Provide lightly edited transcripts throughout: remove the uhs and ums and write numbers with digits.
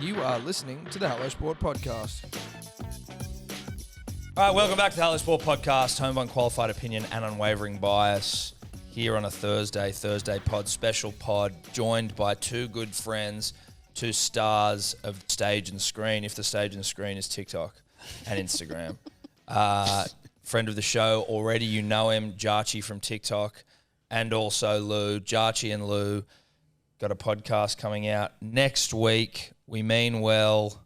You are listening to the Hello Sport Podcast. All right, welcome back to the Hello Sport Podcast, home of unqualified opinion and unwavering bias. Here on a Thursday pod, special pod, joined by two good friends, two stars of stage and screen, if the stage and screen is TikTok and Instagram. Friend of the show, already you know him, Jarchy from TikTok, and also Lu. Jarchy and Lu got a podcast coming out next week. We mean well.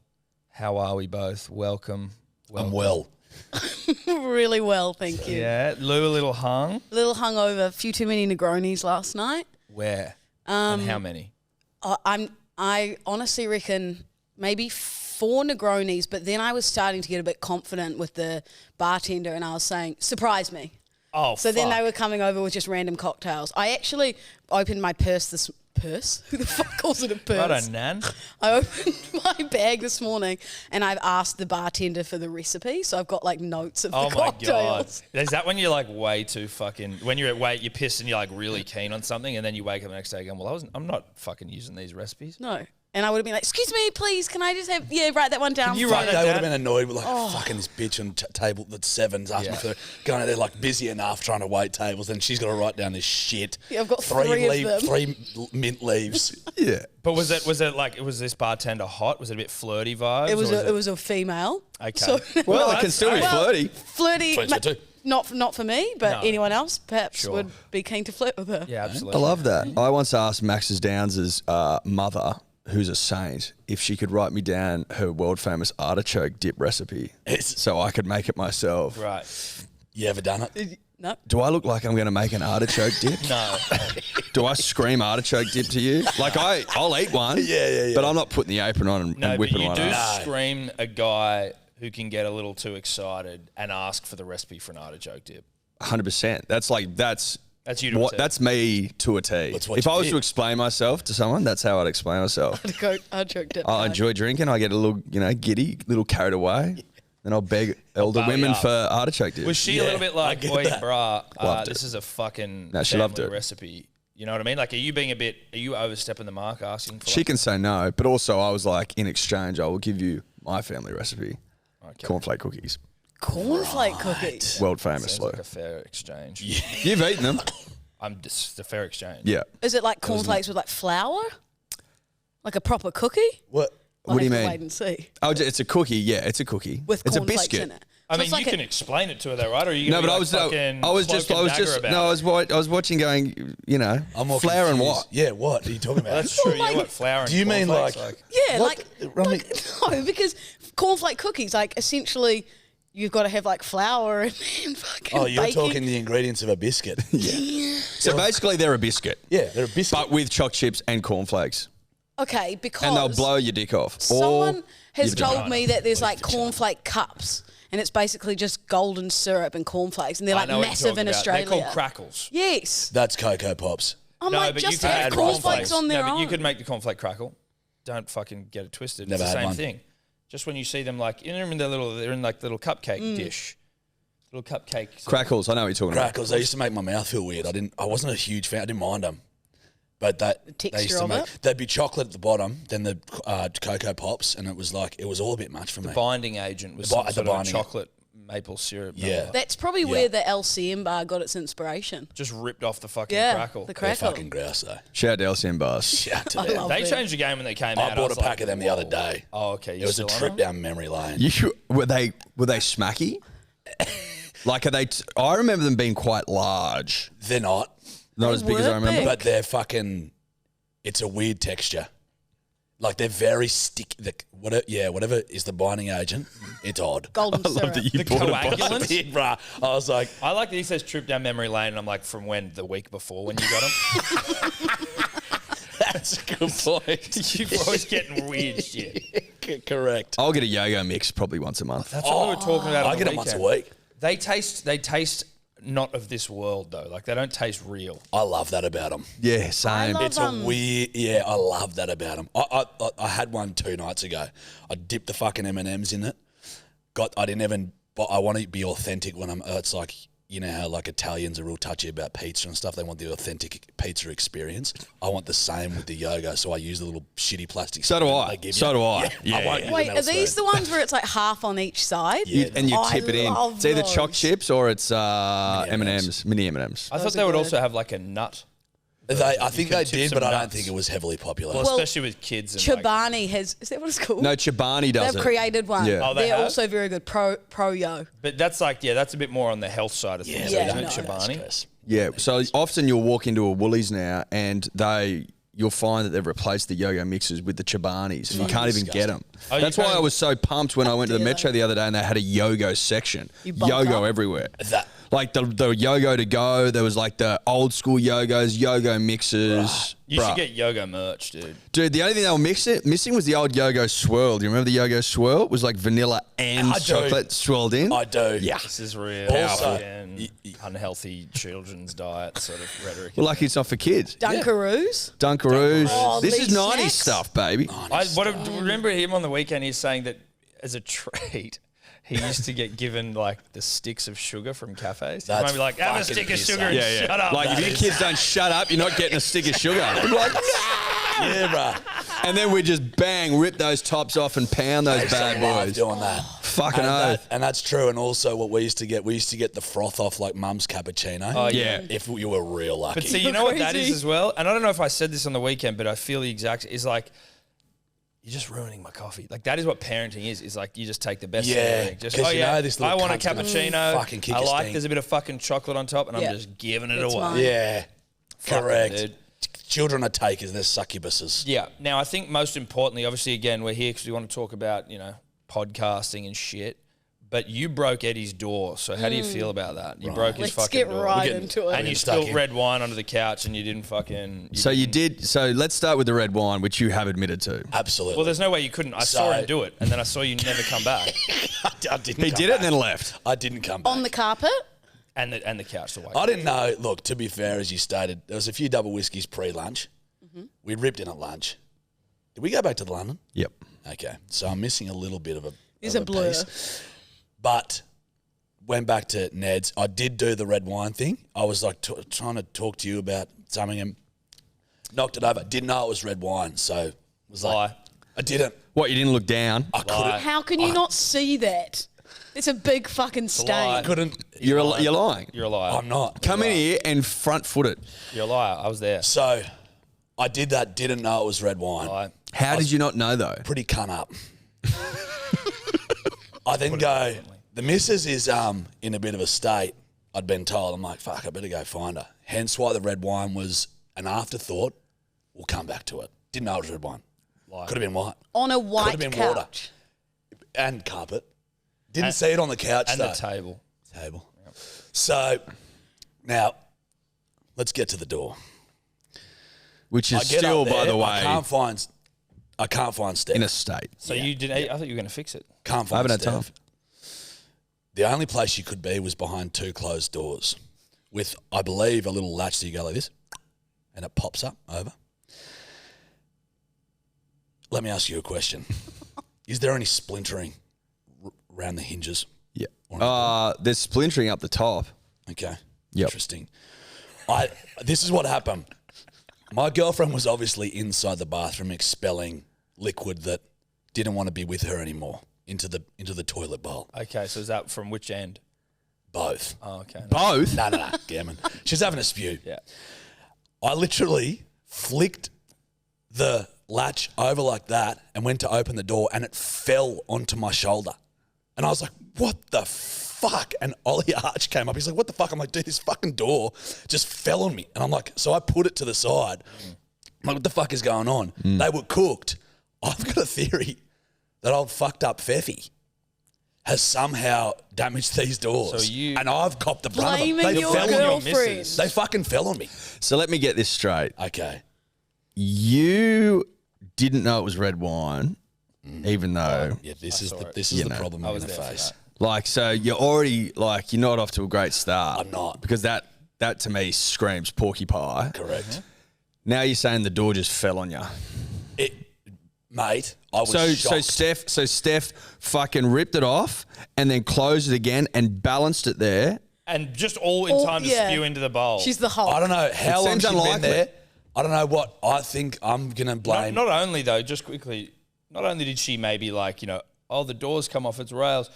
How are we both? Welcome. I'm well. Really well, thank you. Yeah, Lu a little hung. A little hungover, a few too many Negronis last night. Where? And how many? I honestly reckon maybe 4 Negronis, but then I was starting to get a bit confident with the bartender and I was saying, surprise me. Oh, So then they were coming over with just random cocktails. I actually opened my purse? Who the fuck calls it a purse? Right on, Nan. I opened my bag this morning and I've asked the bartender for the recipe, so I've got like notes of the cocktails. God. Is that when you're like way too fucking, when you're pissed and you're like really keen on something and then you wake up the next day going, well, I'm not fucking using these recipes. No. And I would have been like, excuse me, please, can I just have, write that one down? Can you write that They down? would have been annoyed with fucking this bitch on table that's sevens asking for going there like busy enough trying to wait tables, and she's got to write down this shit. Yeah, I've got three of them. 3 mint leaves. Yeah. But was it like, was this bartender hot? Was it a bit flirty vibes? It was a female. Okay. So, Well, it can still be flirty. flirty. Flirts for two. Not for me, but No. anyone else perhaps Sure. would be keen to flirt with her. Yeah, I absolutely. love that. I once asked Max's Downs' mother, who's a saint, if she could write me down her world famous artichoke dip recipe so I could make it myself. Right. You ever done it? No. Do I look like I'm going to make an artichoke dip? No. Do I scream artichoke dip to you? Like I'll eat one. Yeah. But I'm not putting the apron on and No, but whipping you one do up. scream a guy who can get a little too excited and ask for the recipe for an artichoke dip. 100%. That's That's you to a T. That's me to a T. That's what If you I was did. to explain myself to someone, that's how I'd explain myself. Artichoke dip. I enjoy drinking. I get a little, giddy, a little carried away. Then I'll beg elder bail you women up. for artichoke dip. Was she a Yeah, little bit like, I get boy, that. brah, Loved this it. is a fucking No, she family loved it. recipe. You know what I mean? Like, are you overstepping the mark asking for She like, can say no, but also I was like, in exchange, I will give you my family recipe. okay, Cornflake cookies. Cornflake cookies. World famous, sounds Lou. like a fair exchange. You've eaten them. I'm just a fair exchange. Yeah. Is it like cornflakes with like flour? Like a proper cookie? What? What do you I'll have to mean? Wait and see. Oh, it's a cookie. Yeah, it's a cookie. With it's a cornflakes biscuit. in it. I So mean, it's like you can explain it to her though, right? Or are you No, gonna but be like I was just, about I was watching going, I'm more flour and confused. what? Yeah, what are you talking about? That's true. like- you what flour and Do you mean cornflakes, like- Yeah, What? no, because cornflake cookies, like essentially you've got to have like flour and fucking Oh, you're baking. talking the ingredients of a biscuit. So basically they're a biscuit, Yeah, they're a biscuit. but with choc chips and cornflakes. Okay, because And they'll blow your dick off. someone has your vagina. told me that there's like cornflake cups and it's basically just golden syrup and cornflakes and they're I like know what you're massive talking in about. Australia. They're called crackles. Yes. That's Cocoa Pops. I'm No, like, but you just can have add cornflakes on their no, own. but you could make the cornflake crackle. Don't fucking get it twisted. Never it's the had same one. thing. Just when you see them like, you know, they're in like little cupcake dish. Little cupcake. Crackles, I know what you're talking Crackles. They used to make my mouth feel weird. I wasn't a huge fan. I didn't mind them. But they texture used to of make, it? they'd be chocolate at the bottom, then the Cocoa Pops, and it was all a bit much for me. Binding agent was The bi- some the sort of binding- chocolate maple syrup. Yeah. number. That's probably where the LCM bar got its inspiration. Just ripped off the fucking Yeah, crackle. the They're crackle. fucking grouse though. Shout out to LCM bars. Shout to I them. love They it. changed the game when they came out. I bought was a pack like, of them the other whoa. day. Oh, okay. It was a trip down memory lane. Were they smacky? Like, are they? I remember them being quite large, They're not, not They as big as were I remember. big. but they're fucking. It's a weird texture. Like they're very sticky. Whatever is the binding agent, it's odd. Golden I syrup. love that you The bought a box. coagulant? Yeah, bruh. I was like, I like that he says trip down memory lane, and I'm like, from when? The week before when you got him? that's a good point. You're always getting weird shit. Correct. I'll get a yo-go mix probably once a month. That's what we were talking about. I on get the them once a weekend. week. They taste not of this world though. Like they don't taste real. I love that about them. Yeah, same. love It's a weird, yeah. I love that about them. I had one 2 nights ago. I dipped the fucking M&Ms in it. I didn't even. But I want to be authentic when I'm. It's like you know how like Italians are real touchy about pizza and stuff. They want the authentic pizza experience. I want the same with the yoga, so I use the little shitty plastic. So do spoon I. they give So you. do I. I Yeah. won't use a Wait, metal are these spoon. the ones where it's like half on each side? Yeah. And you I tip it in. love It's either choc those. chips or it's M&Ms. M&Ms, mini M&Ms. I thought Those they are would good. also have like a nut. I think could they tip did, some but I don't nuts. think it was heavily popular. Well, Well, especially with kids. And like, Chobani has, is that what it's called? No, Chobani does They've it. created one. Yeah. Oh, they They're have? also very good. Pro-yo. but that's like, that's a bit more on the health side of things, Yeah, isn't no, it, Chobani? Stress. Yeah, so often you'll walk into a Woolies now and you'll find that they've replaced the yo-go mixes with the Chobanis and you can't even get them. Oh, you That's why can't I even- was so pumped when I went to the Yeah. Metro the other day and they had a yo-go section. You bulk Yo-go up? everywhere. That Like the yo-go to go, there was like the old school yo-gos, yo-go mixes. You Bruh. should get yoga merch, dude. Dude, the only thing they were missing was the old yo-go swirl. Do you remember the yo-go swirl? It was like vanilla and I do. chocolate swirled in. I do. Yeah. This is real. Also- fucking unhealthy children's diet sort of rhetoric. Well, lucky it's not for kids. Dunkaroos. Dunkaroos. Oh, This is Lee 90s snacks. stuff, baby. Remember him on the weekend. He's saying that as a treat, he used to get given like the sticks of sugar from cafes. He might That's be like, have a fucking stick of piss, sugar eh? and Yeah, yeah. shut up. Like if your kids don't shut up, you're not getting a stick of sugar. I'm like, Yeah, bro. and then we just bang, rip those tops off and pound those bad boys. doing that. Fucking and, oath. and that's true. And also, what we used to get the froth off like mum's cappuccino. Oh, Yeah. If you were real lucky. But see, you know what that Crazy. is as well? And I don't know if I said this on the weekend, but I feel the exact is like, you're just ruining my coffee. Like that is what parenting is. Is like you just take the best. Yeah, of everything. Just 'cause you know this I little want a cunt's gonna cappuccino. fucking kick I a like stink. there's a bit of fucking chocolate on top, and Yeah. I'm just giving it It's away. mine. Yeah, Fuck 'em, correct. dude. Children are takers. They're succubuses. Yeah. Now I think most importantly, obviously, again, we're here because we want to talk about podcasting and shit. But you broke Eddie's door, so how do you feel about that? You broke his Let's fucking get door. right getting- into And it. you getting stuck spilled in. red wine under the couch, and you didn't fucking. So you did. So let's start with the red wine, which you have admitted to. Absolutely. Well, there's no way you couldn't. I saw So- him do it, and then I saw you never come back, I didn't. He come did it back. and then left. I didn't come back. On the carpet. and the couch to wake. I didn't know. Look, to be fair, as you stated, there was a few double whiskies pre-lunch. Mm-hmm. We ripped in at lunch. Did we go back to the London? Yep. Okay, so I'm missing a little bit of a. It's of a blur. piece. But went back to Ned's. I did do the red wine thing. I was like trying to talk to you about something and knocked it over. Didn't know it was red wine, so was like, Lie. I didn't. What, you didn't look down? I couldn't. How can you not see that? It's a big fucking lie. stain. Couldn't. You're lying. You're a liar. I'm not. Come in here and front foot it. You're a liar. I was there. So I did that. Didn't know it was red wine. Lie. How did you not know though? Pretty cunt up. I then go. The missus is in a bit of a state. I'd been told. I'm like, fuck. I better go find her. Hence why the red wine was an afterthought. We'll come back to it. Didn't know it was red wine. Lie. Could have been white On a white been water. couch. and carpet. Didn't see it on the couch And though. the table. Table. So now let's get to the door. Which I is get still, up there, by the I way, can't find Steph. in a state. So you did. I thought you were going to fix it. Can't find I haven't had Steph. time. The only place she could be was behind two closed doors with, I believe, a little latch that you go like this and it pops up over. Let me ask you a question. Is there any splintering around the hinges? Yeah. There's splintering up the top. Okay. Yep. Interesting. This is what happened. My girlfriend was obviously inside the bathroom expelling liquid that didn't want to be with her anymore into the toilet bowl. Okay, so is that from which end? Both. Oh, okay. Both. No, gammon. She's having a spew. Yeah. I literally flicked the latch over like that and went to open the door and it fell onto my shoulder. And I was like, what the fuck? And Ollie Arch came up. He's like, what the fuck? I'm like, dude, this fucking door just fell on me. And I'm like, so I put it to the side. I'm like, what the fuck is going on? They were cooked. I've got a theory that old fucked up Feffy has somehow damaged these doors. So you- and I've copped the brunt of them. Blaming They your fell on me. girlfriend. missus. They fucking fell on me. So let me get this straight. Okay. You didn't know it was red wine, even though, Yeah, this is saw the it. this is You the know, problem I we're was gonna there for face. that. like, so you're already like you're not off to a great start. I'm not. because that to me screams porky pie. Correct. Now you're saying the door just fell on you. It, mate, I was So shocked. Steph fucking ripped it off and then closed it again and balanced it there And just all in time to spew into the bowl. She's the Hulk. I don't know how long seems she's been unlikely. there. I don't know what I think. I'm gonna blame. Not only though, just quickly, not only did she maybe like, you know, oh, the doors come off its rails.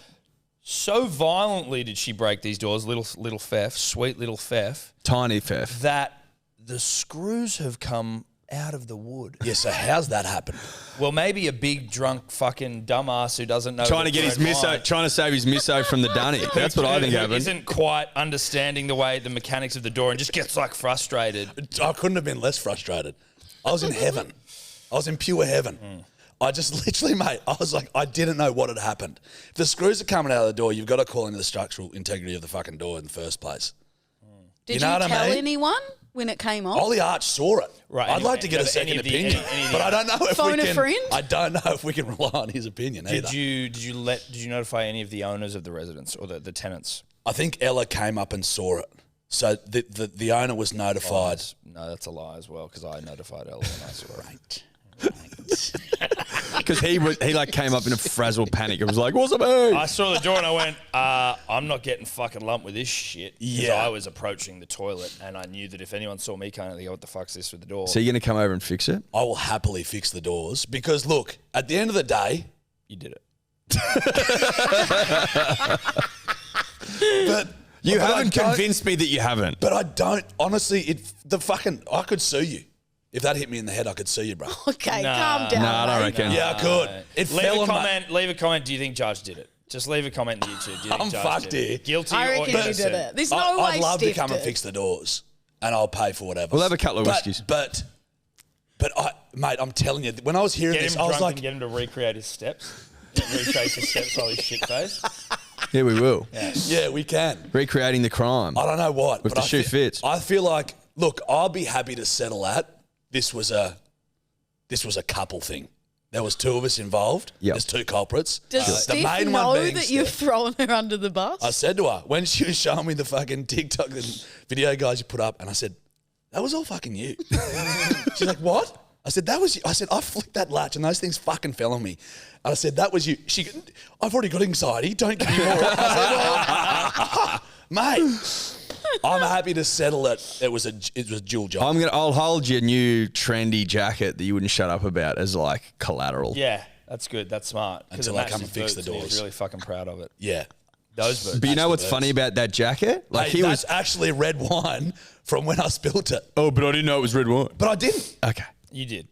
So violently did she break these doors, little Pfeff, sweet little Pfeff, Tiny Pfeff. that the screws have come out of the wood. Yeah. So how's that happen? Well, maybe a big drunk fucking dumbass who doesn't know Trying to that get his red misso, wine- trying to save his misso from the dunny. That's what I think who happened. Isn't quite understanding the way the mechanics of the door and just gets like frustrated. I couldn't have been less frustrated. I was in heaven. I was in pure heaven. I just literally, mate, I was like, I didn't know what had happened. If the screws are coming out of the door, you've got to call into the structural integrity of the fucking door in the first place. Did You know you what I tell mean? anyone when it came off? Ollie Arch saw it. Right, I'd anyway, like to get a any second of the- opinion, any of the- but I don't know if Phone we a can. friend? I don't know if we can rely on his opinion either. Did you notify any of the owners of the residence or the tenants? I think Ella came up and saw it, so the owner was notified. No, that's a lie as well because I notified Ella when I saw it. Because he like came up in a frazzled panic. It was like, what's up, hey? I saw the door and I went, I'm not getting fucking lumped with this shit. 'Cause Yeah. I was approaching the toilet and I knew that if anyone saw me coming, they go, what the fuck's this with the door? So you're going to come over and fix it? I will happily fix the doors because look, at the end of the day, You did it. but You but I haven't don't- convinced me that you haven't. But I don't honestly. I could sue you if that hit me in the head. I could sue you, bro. Okay, Nah. calm down. Nah, I don't mate. reckon. Yeah, I could. It Leave fell a on my. comment. Leave a comment. Do you think Jarch did it? Just leave a comment in YouTube. Do you think I'm Jarch fucked did it? here. Guilty I or reckon you innocent? did it. There's no way I'd love to Steph come and did. fix the doors, and I'll pay for whatever. We'll have a couple of whiskeys. But mate, I'm telling you, when I was hearing Get this, him I was drunk like, and get him to recreate his steps. Retrace his steps while he's shit faced. Yeah, we will. yeah, we can. Recreating the crime. I don't know what. If but the I shoe fe- fits. I feel like, look, I'll be happy to settle that. This was a couple thing. There was two of us involved. Yep. There's two culprits. Does The Steph main one know being that you've Steph. thrown her under the bus? I said to her, when she was showing me the fucking TikTok and video guys you put up, and I said, that was all fucking you. She's like, what? I said, that was you. I said, I flicked that latch and those things fucking fell on me. And I said, that was you. I've already got anxiety. Don't give me more. I said, mate, I'm happy to settle it. It was a dual job. I'll hold your new trendy jacket that you wouldn't shut up about as like collateral. Yeah, that's good. That's smart. 'Cause Until it I come matches and fix boots the He's doors. really fucking proud of it. Yeah. Those boots. But you know what's the funny about that jacket? Like Hey, he that's was. actually red wine from when I spilt it. Oh, but I didn't know it was red wine. But I didn't. Okay. You did.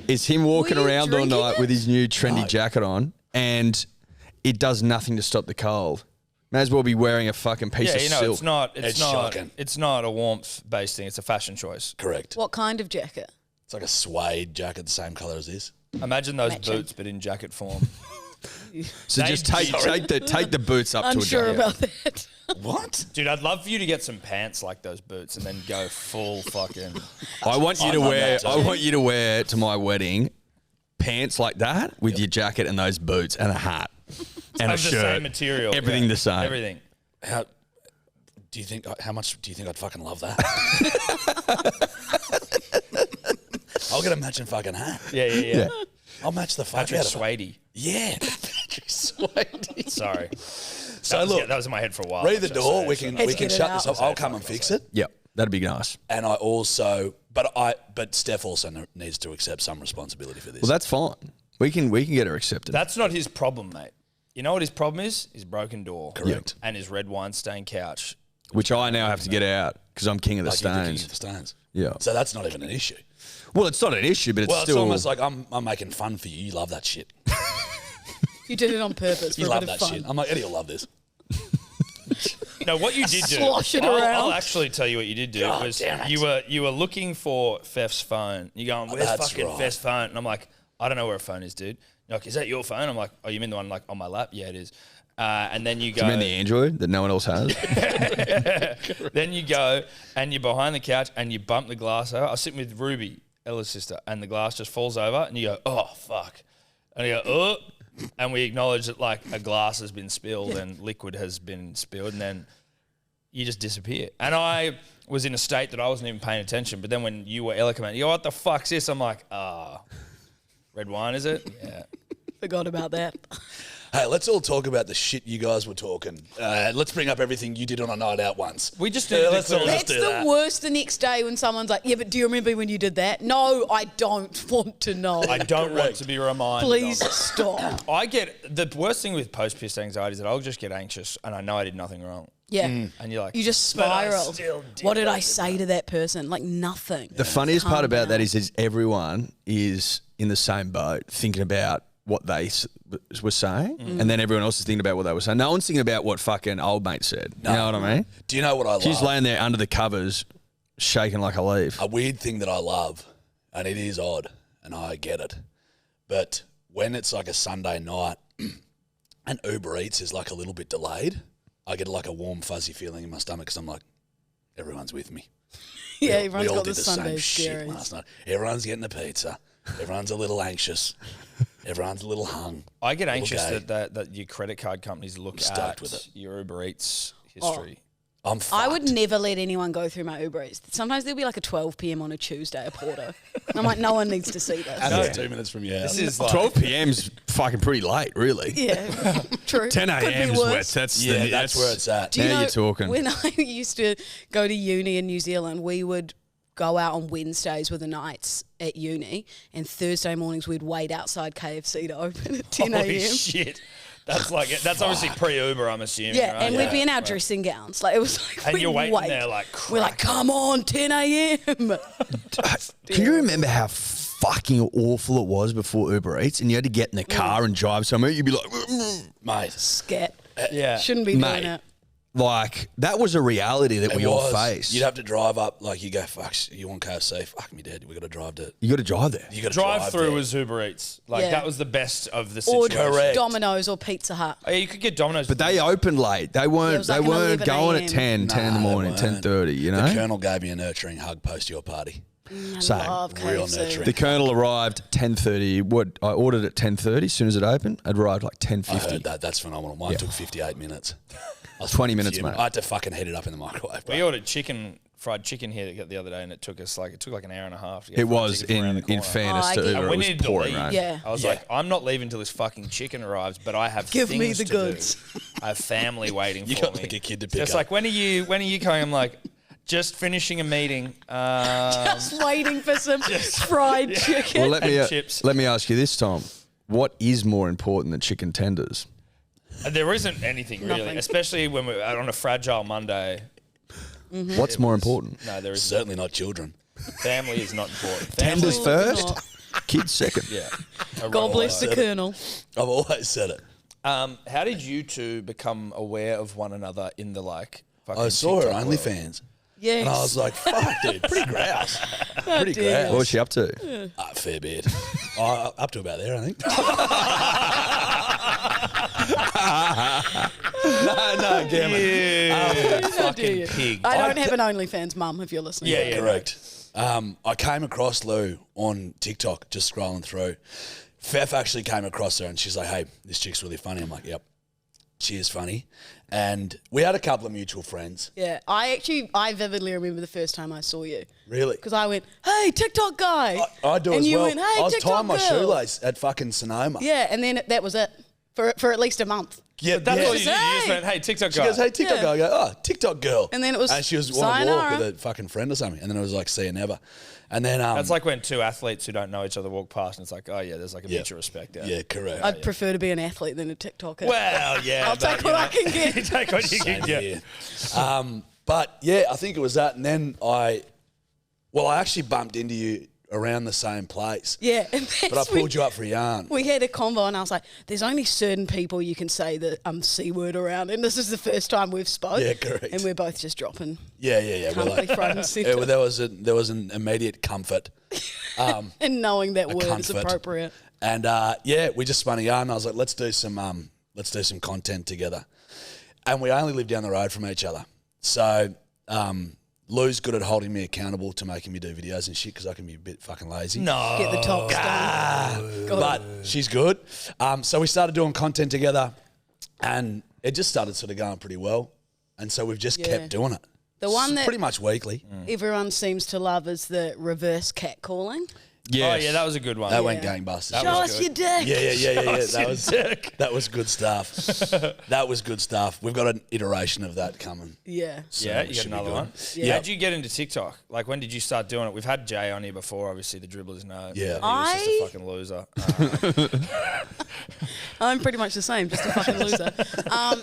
Is him walking Were you around all drinking night it? with his new trendy jacket on, and it does nothing to stop the cold. May as well be wearing a fucking piece Yeah, of you know, silk. it's It's not shocking. it's not a warmth based thing, it's a fashion choice. Correct. What kind of jacket? It's like a suede jacket, the same colour as this. Imagine those Matching. boots but in jacket form. So They- just take the boots up to a Unsure jacket. about that. What? Dude, I'd love for you to get some pants like those boots and then go full fucking I want you to love wear. that too. I want you to wear to my wedding pants like that with your jacket and those boots and a hat and a of the shirt. same material. Everything yeah. the same. Everything. How much do you think I'd fucking love that? I'll get a matching fucking hat. Yeah. I'll match the fuck Patrick out of it. Swayze. Yeah. Patrick Swayze. Sorry. So look, that was in my head for a while. read the Actually, door. so- We so can no. we can get it shut out. this off. I'll come and fix it. Yep, that'd be nice. And I also, but Steph also needs to accept some responsibility for this. Well, that's fine. We can get her accepted. That's not his problem, mate. You know what his problem is? His broken door. Correct. And his red wine stained couch. Which I now have to get out because I'm king of the Like you're the king stones. of the stones. Yeah. So that's not even an issue. Well, it's not an issue, but it's Well, it's still almost like I'm making fun for you. You love that shit. You did it on purpose for You a love bit of that fun. shit. I'm like, Eddie will love this. No, what you did do. Slosh it I'll around. actually tell you what you did do. God Was damn it. you were looking for Fef's phone. You're going, where's That's fucking right. Fef's phone? And I'm like, I don't know where a phone is, dude. You're like, is that your phone? I'm like, oh, you mean the one like on my lap? Yeah, it is. And then you go. You mean the Android that no one else has? Then you go and you're behind the couch and you bump the glass over. I was sitting with Ruby, Ella's sister, and the glass just falls over and you go, oh, fuck. And you go, oh. And we acknowledge that like a glass has been spilled and liquid has been spilled and then you just disappear. And I was in a state that I wasn't even paying attention. But then when you or Ella come out, you go, what the fuck's this? I'm like, red wine, is it? Yeah. Forgot about that. Hey, let's all talk about the shit you guys were talking. Let's bring up everything you did on a night out once. We just do let's all That's just do the that. worst the next day when someone's like, yeah, but do you remember when you did that? No, I don't want to know. I don't want Correct. to be reminded. Please of it. stop. I get the worst thing with post-piss anxiety is that I'll just get anxious and I know I did nothing wrong. Yeah. And you're like, You just "But I spiral. still did What did I it." say to that person? Like nothing. The funniest Calm part about down. that is everyone is in the same boat thinking about what they were saying, and then everyone else is thinking about what they were saying. No one's thinking about what fucking old mate said. You know what I mean? Do you know what I love? She's laying there under the covers, shaking like a leaf. A weird thing that I love, and it is odd, and I get it, but when it's like a Sunday night and Uber Eats is like a little bit delayed, I get like a warm, fuzzy feeling in my stomach because I'm like, everyone's with me. Yeah, We everyone's all got did the the Sunday same shit scaries. last night. Everyone's getting a pizza. Everyone's a little anxious. Everyone's a little hung. I get Little anxious gay. that your credit card companies look stoked at with it. your Uber Eats history. I'm fucked. I would never let anyone go through my Uber Eats. Sometimes there'll be like a 12 p.m. on a Tuesday, a porter. And I'm like, no one needs to see this. And it's 2 minutes from your house. This is like 12 p.m.'s fucking pretty late, really. Yeah, true. 10 Could be a.m. is worse. wet. That's where it's at. Do you Now know, you're talking. When I used to go to uni in New Zealand, we would go out on Wednesdays with the nights at uni, and Thursday mornings we'd wait outside KFC to open at 10 holy a.m. shit. That's like that's obviously pre-Uber, I'm assuming. Yeah, right? and we'd be in our dressing gowns. Like it was like And we'd you're waiting wait. there like, we're like, come on, 10 a.m. Can you remember how fucking awful it was before Uber Eats, and you had to get in the car and drive somewhere? You'd be like, Mate. Scat. yeah. Shouldn't be Mate. doing it. like that was a reality that It we all was. faced. You'd have to drive up, like you go, fuck, you want KFC? Fuck me, Dad. We got to drive to. You got to drive there. You got to Drive through there. was Uber Eats. Like Yeah. that was the best of the Or situation. Correct. Domino's or Pizza Hut. Oh, yeah, you could get Domino's. But they opened late. They it weren't. was like they an weren't 11 going at a.m. 10 in the Nah, morning, they weren't. 10:30. You The know. Colonel gave me a nurturing hug post your party. Same. Love Real KFC. nurturing. The Colonel arrived 10:30. What I ordered at 10:30. As soon as it opened, it arrived like I 10:50. heard that. That's phenomenal. Mine took 58 minutes. I was 20 fucking minutes, fuming. mate. I had to fucking heat it up in the microwave. we bro. ordered fried chicken here the other day, and it took like an hour and a half. To get It fried was chicken from around the in corner. fairness Oh, I to get Uber, it. And we it was needed to pouring leave. rain. Yeah. I was Yeah. like, I'm not leaving until this fucking chicken arrives, but I have Give me things the to goods. do. I have family waiting You for got me. like a kid to pick It's up. like, when are you coming? I'm like, just finishing a meeting. Just waiting for some fried chicken. Well, let me And chips. let me ask you this, Tom. What is more important than chicken tenders? There isn't anything really, Nothing. especially when we're on a fragile Monday. What's more important? No, there is Certainly not children. family is not important. Tenders Family- first, kids second. Yeah. God bless the Colonel. I've always said it. How did you two become aware of one another in the fucking I saw her TikTok world? OnlyFans. Yes. And I was like, fuck, dude, pretty grouse. Pretty dear. grouse. What was she up to? Fair bit. Up to about there, I think. no, Cameron. Fucking pig. I don't have an OnlyFans, Mum, if you're listening. Yeah, yeah. Correct. I came across Lou on TikTok, just scrolling through. Fef actually came across her and she's like, hey, this chick's really funny. I'm like, yep, she is funny. And we had a couple of mutual friends. Yeah. I vividly remember the first time I saw you. Really? Because I went, hey, TikTok guy. I do and as you well. went, hey, I was TikTok tying my girl. shoelace at fucking Sonoma. Yeah, and then that was it for at least a month. Yeah, That's yeah. all you did. You just Hey. went, hey, TikTok She guy. goes, hey, TikTok Yeah. girl. I go, oh, TikTok girl. And then it was And she was on a walk sayonara. with a fucking friend or something. And then it was like, see you never. And then That's like when two athletes who don't know each other walk past, and it's like, oh yeah, there's like a Yeah. mutual respect there. yeah, correct. I'd prefer to be an athlete than a TikToker. Well, yeah. I'll take but, what I can get. You take what you Same can get. here. But yeah, I think it was that. And then I actually bumped into you around the same place. Yeah, and that's But I pulled you up for a yarn. We had a convo, and I was like, "There's only certain people you can say the C word around, and this is the first time we've spoke." Yeah, correct. And we're both just dropping Yeah. We're company like, front and centre, there was an immediate comfort. and knowing that word is comfort. appropriate. And we just spun a yarn. I was like, let's do some content together. And we only live down the road from each other. So Lou's good at holding me accountable to making me do videos and shit because I can be a bit fucking lazy. No. Get the tops done. Got But it. she's good. So we started doing content together and it just started sort of going pretty well. And so we've just Yeah. kept doing it. The one that pretty much weekly. everyone seems to love is the reverse catcalling. Yes. Oh yeah, that was a good one. That went gangbusters. Show us your dick. Yeah. us That was good stuff. That was good stuff. We've got an iteration of that coming. Yeah. So Yeah, it you got should be another good. one. Yeah. How'd you get into TikTok? Like, when did you start doing it? We've had Jay on here before, obviously, the dribblers know. Yeah. He was just a I- fucking loser. I'm pretty much the same, just a fucking loser.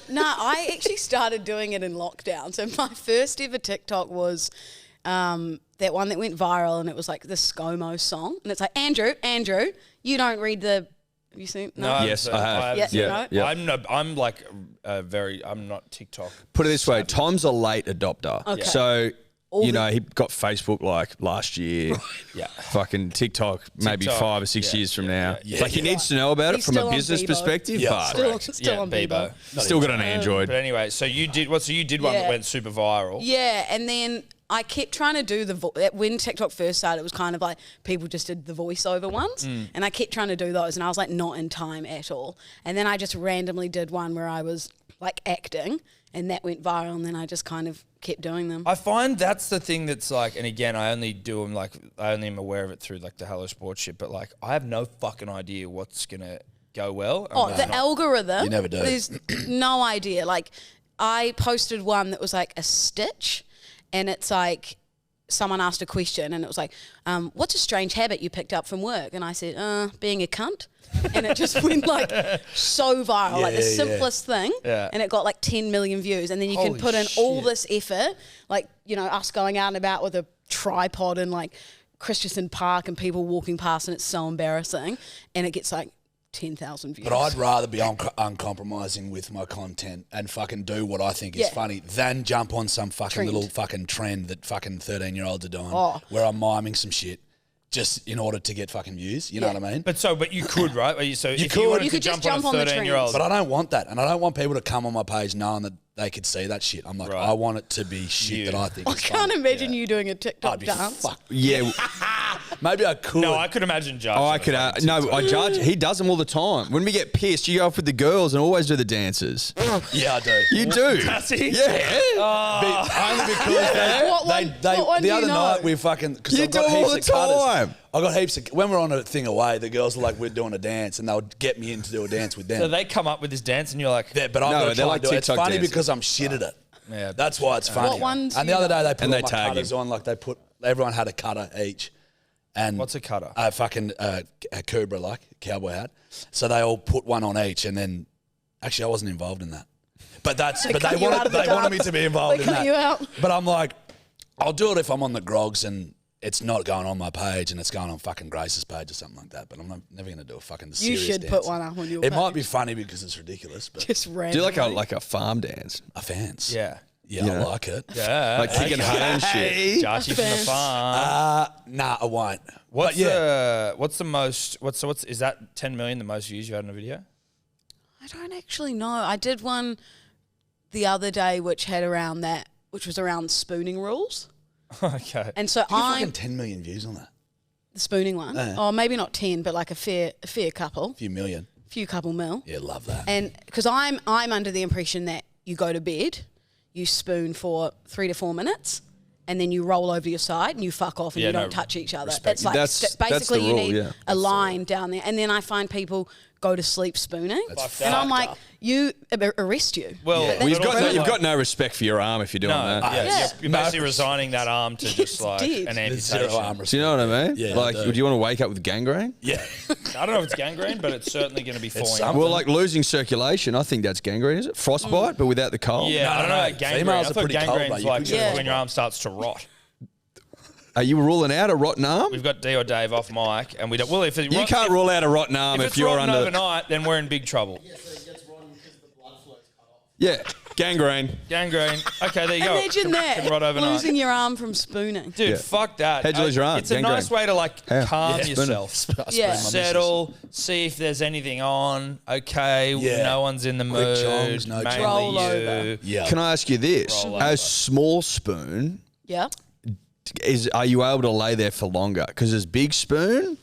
No, I actually started doing it in lockdown. So my first ever TikTok was that one that went viral, and it was like the ScoMo song. And it's like, Andrew, you don't read the... Have you seen? No. Yes, I have. Yeah, Yeah, yeah. I'm like I'm not TikTok. Put it this way, Tom's a late adopter. Okay. So, he got Facebook like last year. Yeah. Fucking TikTok, maybe TikTok, 5 or 6 yeah, years from yeah, now. yeah. Like, he needs to know about He's it from still a on business Bebo. perspective, Yeah. but Still on Bebo. still got an Android. But anyway, so you did one that went super viral. Yeah, and then I kept trying to do when TikTok first started, it was kind of like people just did the voiceover ones, and I kept trying to do those, and I was like not in time at all. And then I just randomly did one where I was like acting, and that went viral, and then I just kind of kept doing them. I find that's the thing that's like, and again, I only do them like, I only am aware of it through like the Hello Sports shit, but like, I have no fucking idea what's gonna go well. Oh, the algorithm. You never do. There's no idea. Like, I posted one that was like a stitch, and it's like someone asked a question, and it was like, what's a strange habit you picked up from work? And I said, being a cunt. And it just went like so viral, like the Yeah, yeah. simplest thing. Yeah. And it got like 10 million views. And then you can Holy put in all shit. this effort, like, us going out and about with a tripod in like Christensen Park and people walking past, and it's so embarrassing. And it gets like 10,000 views. But I'd rather be uncompromising with my content and fucking do what I think is Yeah. funny than jump on some fucking Trend. little fucking trend that fucking 13-year-olds are doing Oh. where I'm miming some shit just in order to get fucking views. You know Yeah. what I mean? But you could, right? So if could. you wanted You to could just jump on jump on a the 13-year-old. But I don't want that. And I don't want people to come on my page knowing that they could see that shit. I'm like, Right. I want it to be shit You. that I think I is can't funny. imagine you doing a I'd TikTok be dance. fucked. Yeah. Maybe I could. No, I could imagine Jarch. Oh, on I a could. fucking No, TikTok. I judge. He does them all the time. When we get pissed, you go off with the girls and always do the dances. Yeah, I do. You do. Does he? Yeah. Only because What one- what one the do you other know? night we fucking because You I've got do all heaps the of cutters. time. I got heaps of when we're on a thing away. The girls were like, we're doing a dance, and they'll get me in to do a dance with them. So they come up with this dance, and you're like, Yeah, but I've No, got to they're try like and do it. It's TikTok funny dancers. because I'm shit at it. Yeah. That's why it's funny. What ones And do the you other day they put And all they my tag cutters him. on. Like everyone had a cutter each. And What's a cutter? A fucking a Cobra like cowboy hat. So they all put one on each, and then actually I wasn't involved in that. But but cut they you out wanted of the me dance. to be involved They in cut that. you out. But I'm like, I'll do it if I'm on the grogs and it's not going on my page and it's going on fucking Grace's page or something like that. But I'm never going to do a fucking You serious should dance. put one up on your It page. might be funny because it's ridiculous, but Just Do random. you like a farm dance? a fans. Yeah. Yeah, Yeah. I like it. Yeah. Like kicking hay and shit. Jarchy from the farm. Nah, I won't. What's But yeah, what's the most? What's is that 10 million the most views you had in a video? I don't actually know. I did one the other day which was around spooning rules. Okay. And so you get I'm fucking 10 million views on that. the spooning one. Oh, maybe not 10, but like a fair couple. A few million. Few couple mil. Yeah, love that. And because I'm under the impression that you go to bed, you spoon for 3 to 4 minutes, and then you roll over to your side and you fuck off and Yeah, you no, don't touch each other. respect. That's like That's basically the you rule, need yeah. a line down there. And then I find people go to sleep spooning, That's and I'm fucked like, up. you arrest you. Well, Yeah. Well, you've but got also, you've like- got no respect for your arm if you're doing no. that. Yeah, Yeah. You're basically resigning that arm to just It's like dead. an There's zero amputation. arm Do you know what I mean? Yeah, like, I do. would you want to wake up with gangrene? Yeah. I don't know if it's gangrene, but it's certainly going to be falling. something. Well, like losing circulation, I think that's gangrene, is it? Frostbite, but without the cold? Yeah, I don't know no, about gangrene. females I are thought pretty cold, gangrene's but you like could just get when your frostbite. arm starts to rot. Are you ruling out a rotten arm? We've got D or Dave off mic, and we don't. Well, if it, You can't rule out a rotten arm if if it's you're rotten under. overnight, then we're in big trouble. Yeah, gangrene. Gangrene. Okay, there you go. Imagine that, Can rot overnight. losing your arm from spooning. Dude, Yeah. fuck that. How'd you lose your arm? It's a Gangrene. nice way to like How? calm Yeah, yourself. Yeah. Settle, see if there's anything on. Okay, Yeah. no one's in the Quick mood. chongs, no mainly chongs. Roll you. over. Yeah. Can I ask you this? Roll A over. small spoon, Yeah. are you able to lay there for longer? Because as big spoon,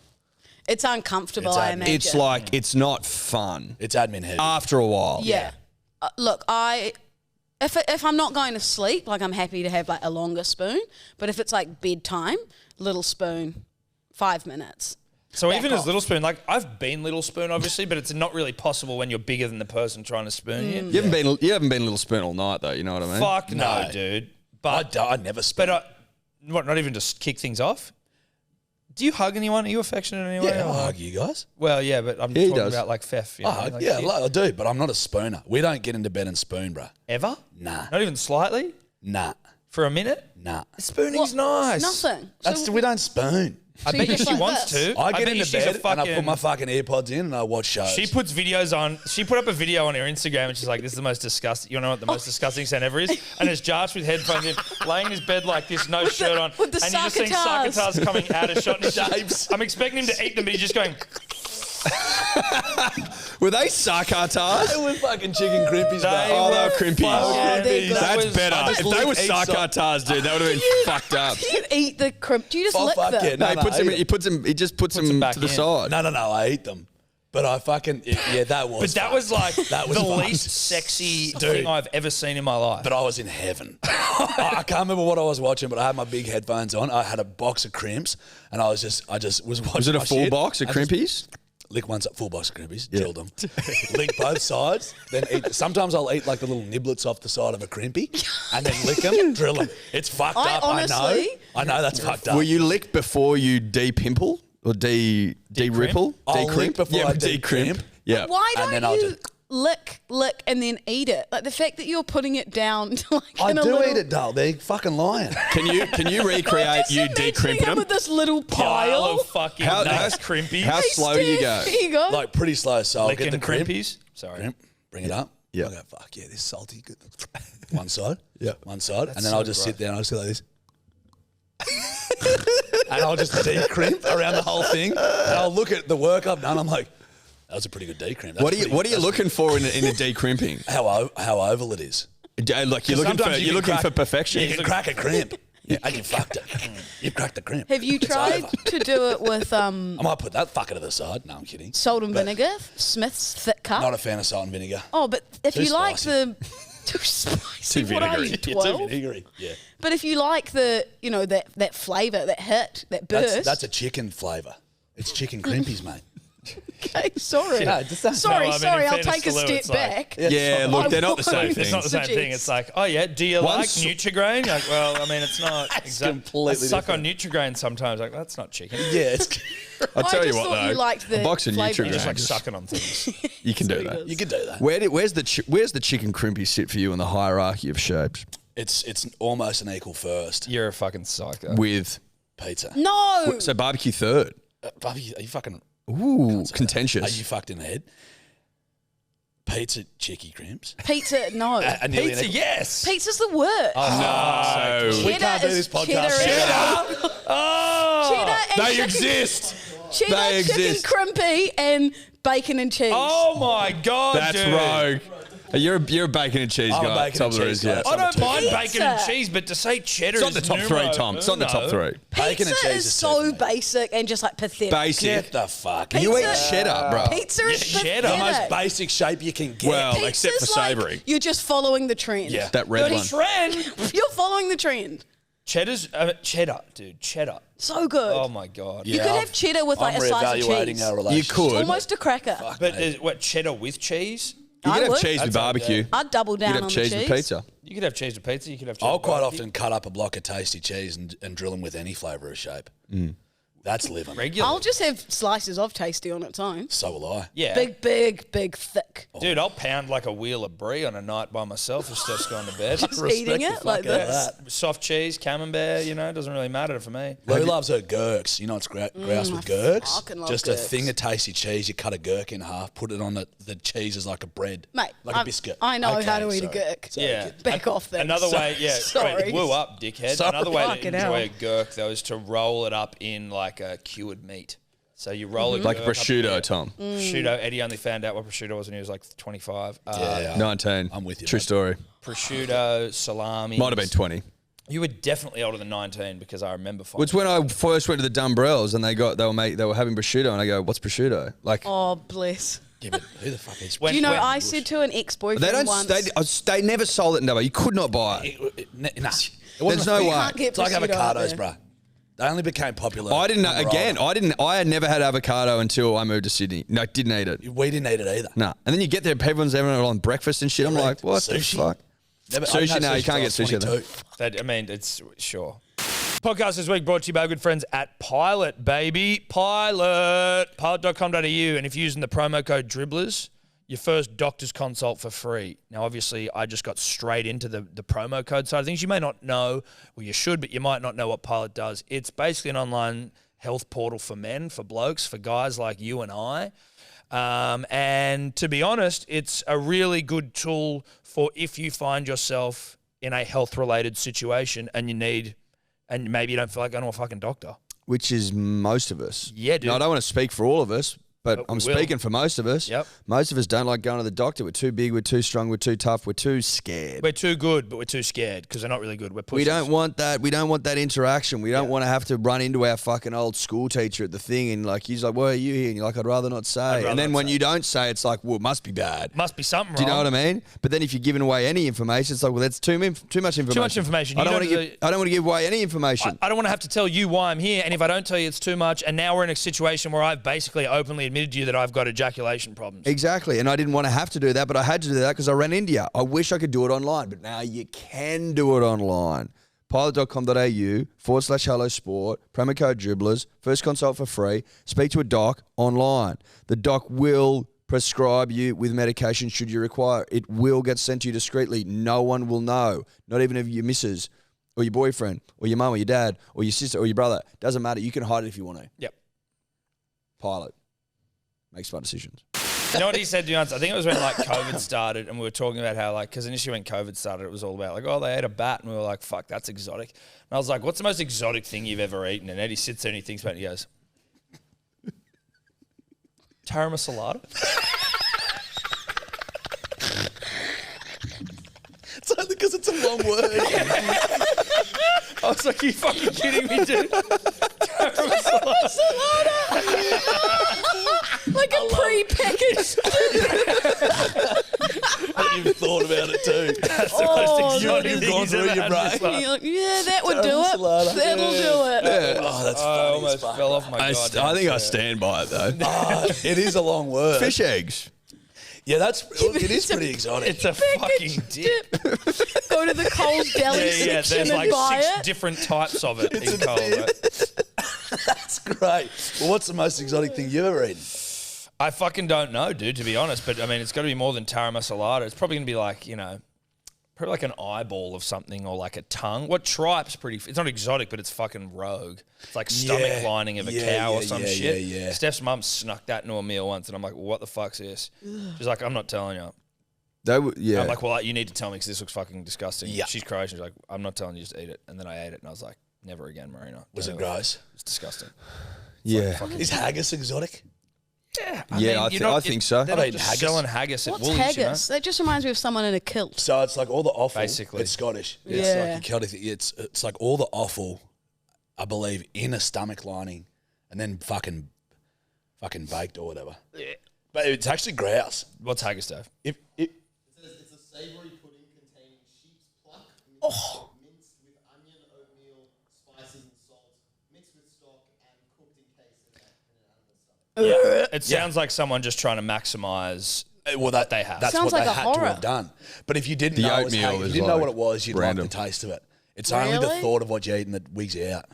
It's uncomfortable, It's I admin. imagine. it's like, it's not fun It's admin heavy. after a while. Yeah. Look, if I'm not going to sleep, like I'm happy to have like a longer spoon. But if it's like bedtime, little spoon, 5 minutes. So Back even as off. Little Spoon, like I've been Little Spoon, obviously, but it's not really possible when you're bigger than the person trying to spoon you. You haven't been Little Spoon all night though. You know what I mean? Fuck no, No. dude. But I never spoon. But not even just kick things off. Do you hug anyone? Are you affectionate in any way? yeah, or- I hug you guys. Well, yeah, but I'm Yeah, he talking does. about like Fef. You I know, hug, like, yeah, you- like, I do, but I'm not a spooner. We don't get into bed and spoon, bro. ever? Nah. Not even slightly? Nah. For a minute? Nah. Spooning's nice. Nothing. We don't spoon. I So bet you you just she like wants this? to. I get bet you into she's a bed and I put fucking- my fucking earpods in and I watch shows. She puts videos on. She put up a video on her Instagram and she's like, "This is the most disgusting. You know what the most disgusting sound ever is?" And it's Jarch with headphones in, laying in his bed like this, no shirt on, with the and you're just seeing suckatars. suckatars coming out of shot. And it's just- Shapes. I'm expecting him to eat them, but he's just going. Were they sarcatars? They were fucking chicken crimpies, bro. They Oh, they were were crimpies. Oh, they're good. That That's was- better. I just If they were lick eggs sarcatars, dude, that would have been fucked up. Do you eat the crimp? Do you just Oh, lick fuck them? yeah. No, No, he just puts them them back to the in. side. No, I eat them. But I fucking, yeah, that was But that fun. was like That was the fun. least sexy Dude. thing I've ever seen in my life. But I was in heaven. I can't remember what I was watching, but I had my big headphones on. I had a box of crimps, and I just was watching. Was it a my full shit. box of I just crimpies? Lick one full box of crimpies, drilled them, lick both sides, then eat. Sometimes I'll eat like the little niblets off the side of a crimpy, and then lick them, drill them. It's fucked I up. honestly- I know that's fucked up. Will you lick before you de-pimple or de-ripple? I'll De-crimp? lick before yeah, I de-crimp. de-crimp. Yeah. Why And don't then I'll you just- lick, and then eat it? Like the fact that you're putting it down to like I in a do little, eat it, doll. They're fucking lying. Can you recreate Just you imagining de-crimping him them? with this little pile pile. of fucking How- nice how- crimpies. how Hey, slow do you Steve, go? Here you go. Like pretty slow. So I'll Licking get the crimp. crimpies. Sorry. Crimp, bring it up. Yeah. I'll go, fuck yeah, this is salty. Good. One side. Yeah. One side. And then so I'll just gross. sit there and I'll just go like this. And I'll just de-crimp around the whole thing. And I'll look at the work I've done. I'm like, that was a pretty good de-crimp. That's What are you pretty- that's looking for in a de-crimping? how oval it is. Like you're looking Sometimes you can crack- perfection. You can crack a crimp. Yeah, and you fucked it. You've cracked the crimp. Have you It's tried over. to do it with I might put that fucker to the side. No, I'm kidding. salt and But vinegar, Smith's thick cup? Not a fan of salt and vinegar. Oh, but if Too you like spicy. the too spicy, Too what are you, vinegary. Yeah, too 12? vinegary. Yeah. But if you like the, that flavour, that hit, that burst. That's a chicken flavour. It's chicken crimpies, mate. okay. Sorry, No, just don't- sorry, No, I mean, sorry. in I'll fairness take a to Lou, step it's like- back. Yeah, look, they're not the same It's thing. It's not the same thing. It's like, oh yeah, do you Once- like Nutri-Grain? Like, well, I mean, it's not exactly. completely I suck different. on Nutri-Grain sometimes. Like, that's not chicken. Yeah, it's. I'll I tell you just what thought though, you liked the a box of flavour. You just like Nutri-Grain, sucking on things. you can do That's what that. he You could do that. Where's the chicken crimpy sit for you in the hierarchy of shapes? It's almost an equal first. You're a fucking psycho. With Pizza. No, so barbecue third. Bubby, are you fucking? Ooh, Are contentious. you fucked in the head? Pizza chicky crimps. pizza. No, And nearly Pizza, an- yes. pizza's the worst. No. We can't do is this podcast. cheddar. Oh, Cheddar and They chicken, exist. Cheddar, They chicken exist. crimpy, and bacon and cheese. oh my god, That's dude. rogue. You're a bacon and cheese I'm a guy. bacon Top and of the cheese roof, guy. yeah. I don't Number mind two. bacon and Pizza. cheese, but to say cheddar It's not is the top three, numero Tom. It's not the top uno. three. Bacon and Pizza cheese is is so two for me. basic and just like pathetic. Basic. Get the fuck. You eat Pizza- cheddar, bro. Pizza is Yeah, cheddar. the pathetic. most basic shape you can get. Well, except for Pizza's like savoury. You're just following the trend. Yeah. That red The one. trend. You're following the trend. Cheddar's cheddar, dude. Cheddar. So good. Oh my god. You could have cheddar with like I'm a slice of reevaluating cheese. our You relationship. could. Almost a cracker. But what cheddar with cheese? You I could have would. cheese with That's all, barbecue. I'd double You down could on have the cheese cheese. with pizza. You could have cheese with pizza. You could have cheese. I'll with quite barbecue. often cut up a block of tasty cheese and drill them with any flavour or shape. That's living. regular. I'll just have slices of tasty on its own. So will I. yeah. Big, thick. Dude, I'll pound like a wheel of brie on a night by myself if Steph's going to bed. Just eating it like fuck out of this. that. Soft cheese, camembert, it doesn't really matter for me. Lou loves her gurks. You know what's grouse with gurks? fucking love Just gurks. a thing of tasty cheese. You cut a gurk in half, put it on the cheese as like a bread. Mate, Like a biscuit. I know Okay, how to eat a sorry. gurk. Sorry, Yeah. kid. Back off then. Another way, yeah. Sorry. Wait, woo up, dickhead. Sorry. Another way to Fucking enjoy hell. a gurk, though, is to roll it up in like a cured meat. So you roll it Like gurk prosciutto, up, Tom. Prosciutto. Eddie only found out what prosciutto was when he was like 25. Yeah. 19. I'm with you, True mate. story. Prosciutto, salami. Might have been 20. You were definitely older than 19 because I remember finding It's when I first went to the Dumbrells and they were having prosciutto and I go, what's prosciutto? Like Oh, bless. Yeah, but who the fuck eats When- Do you know, when- I said to an ex-boyfriend they don't. once. They never sold it in Dubbo. You could not buy it. Nah. It There's wasn't no a thing. way. Can't get It's like prosciutto out avocados, there. bruh. They only became popular. I didn't know. Again, I had never had avocado until I moved to Sydney. No, didn't eat it. We didn't eat it either. No. And then you get there, everyone's having it on breakfast and shit. I'm like, what Sushi? the fuck? Sushi, No, you can't get sushi there. I mean, it's sure. Podcast this week brought to you by our good friends at Pilot, baby. Pilot.com.au. And if you're using the promo code Dribblers, your first doctor's consult for free. Now, obviously, I just got straight into the promo code side of things. You may not know, well, you should, but you might not know what Pilot does. It's basically an online health portal for men, for blokes, for guys like you and I. And to be honest, it's a really good tool for if you find yourself in a health-related situation and maybe you don't feel like going to a fucking doctor. Which is most of us. Yeah, dude. No, I don't want to speak for all of us, but I'm speaking for most of us. Yep. Most of us don't like going to the doctor. We're too big, we're too strong, we're too tough, we're too scared. We're too good, but we're too scared because they're not really good. We're pussies. We don't want that. We don't want that interaction. We don't want to have to run into our fucking old school teacher at the thing and like he's like, "Why are you here?" And you're like, "I'd rather not say." And then when you don't say, it's like, "Well, it must be bad. Must be something wrong." Do you know what I mean? But then if you're giving away any information, it's like, well, that's too much information. Too much information. I don't want to give away any information. I don't want to have to tell you why I'm here, and if I don't tell you, it's too much. And now we're in a situation where I've basically openly admitted to you that I've got ejaculation problems. Exactly. And I didn't want to have to do that, but I had to do that because I ran India. I wish I could do it online, but now you can do it online. Pilot.com.au/hello sport, promo code Dribblers, first consult for free. Speak to a doc online. The doc will prescribe you with medication should you require. It will get sent to you discreetly. No one will know, not even if your missus or your boyfriend or your mum or your dad or your sister or your brother. Doesn't matter. You can hide it if you want to. Yep. Pilot. Make smart decisions. You know what he said to me once? I think it was when like COVID started and we were talking about how like, because initially when COVID started, it was all about like, oh, they ate a bat. And we were like, fuck, that's exotic. And I was like, what's the most exotic thing you've ever eaten? And Eddie sits there and he thinks about it and he goes, Taramasalada? It's only because it's a long word. I was like, are you fucking kidding me, dude? Like a pre-packaged. You've thought about it too. That's the most exotic You've thing gone he's through ever your had in his brain. life. You're like, yeah, that would do Taramasalada. it. That'll do it. Oh, that's I funny. almost fell off my I goddamn think I chair. stand by it though. It is a long word. Fish eggs. Yeah, it is pretty exotic. It's a fucking dip. Go to the Coles deli Yeah, section there's and like buy 6 it. different types of it in Coles. Right? That's great. Well, what's the most exotic thing you've ever eaten? I fucking don't know, dude, to be honest. But I mean, it's got to be more than taramasalada. It's probably going to be like, probably like an eyeball of something or like a tongue. What tripe's pretty, it's not exotic, but it's fucking rogue. It's like stomach lining of a cow or some shit. Yeah. Steph's mum snuck that into a meal once and I'm like, well, what the fuck's this? She's like, I'm not telling you. Yeah. I'm like, well, you need to tell me because this looks fucking disgusting. Yeah. She's Croatian. She's like, I'm not telling you, just eat it. And then I ate it and I was like, never again, Marina. Was it gross? It's disgusting. Yeah. Is haggis exotic? Yeah, I think so. They're I not mean, just haggis. selling haggis at What's Woolies, haggis? That just reminds me of someone in a kilt. So it's like all the offal. Basically. It's Scottish. It's Yeah. like a Celtic thing. It's like all the offal, I believe, in a stomach lining and then fucking baked or whatever. Yeah. But it's actually grouse. What's haggis, Dave? If It says it's a savoury pudding containing sheep's pluck, minced with onion, oatmeal, spices and salt, mixed with stock and cooked in case in an animal stomach. Yeah. It sounds like someone just trying to maximise well, that they have. That's Sounds what like they a had horror. to have done. But if you didn't The know, it was oatmeal haggis, is if you didn't know like what it was, you'd random. like the taste of it. It's only the Really? thought of what you're eating that wigs you out.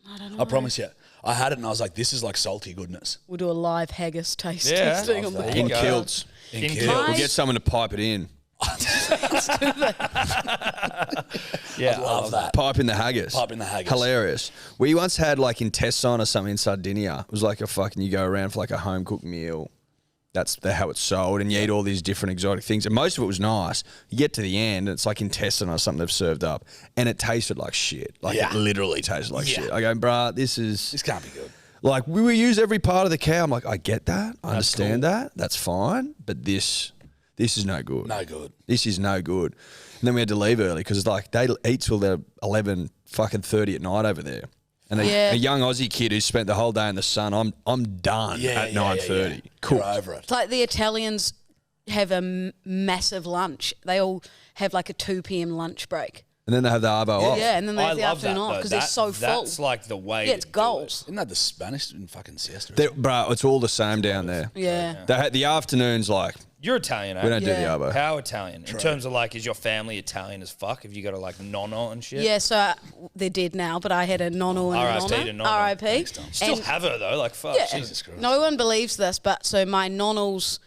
I don't know. I promise you. I had it and I was like, this is like salty goodness. We'll do a live haggis taste Yeah. testing on the Love that. In Go. kilts. In kilts. kilts. We'll get someone to pipe it in. Yeah, Love that. Pipe in the haggis. Pipe in the haggis. Hilarious. We once had like in Tesson or something in Sardinia. It was like a fucking, you go around for like a home cooked meal. That's how it's sold. And you eat all these different exotic things. And most of it was nice. You get to the end, and it's like intestine or something they've served up. And it tasted like shit. Like Yeah. it literally tasted like Yeah. shit. I go, bruh, this This can't be good. like, we use every part of the cow. I'm like, I get that. I understand that. That's fine. But this is no good. No good. This is no good. And then we had to leave early because it's like they eat till they're 11 fucking 30 at night over there. And a young Aussie kid who spent the whole day in the sun, I'm done at 9:30. Cool. You're over it. It's like the Italians have a massive lunch. They all have like a 2 p.m. lunch break. And then they have the arvo off. Yeah, and then they I have the love afternoon that, off though. because they're so full. That's like the way. Yeah, it's to do goals. Isn't that the Spanish in fucking siesta? Bro, it's all the same down there. Yeah. The afternoons, like, You're Italian, eh? we don't do the Yeah. arvo. How Italian? In terms of like, is your family Italian as fuck? Have you got a like nonno and shit? Yeah, so they're dead now, but I had a nonno and a R.I.P. to nonna. nonno. R.I.p. Still And- have her though. Like fuck. Yeah, Jesus Christ. no one believes this, but so my nonno's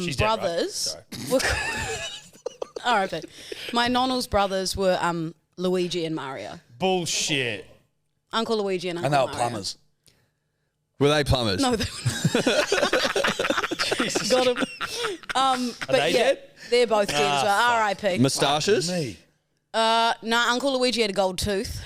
She's dead, right? brothers Sorry. were R.I.P. My nonno's brothers were Luigi and Mario. Bullshit. Uncle Luigi and Uncle And they were Mario. plumbers. Were they plumbers? No, they got him. But they yeah, dead? they're both dead as well. R.I.P. Moustaches? Me. No, Uncle Luigi had a gold tooth.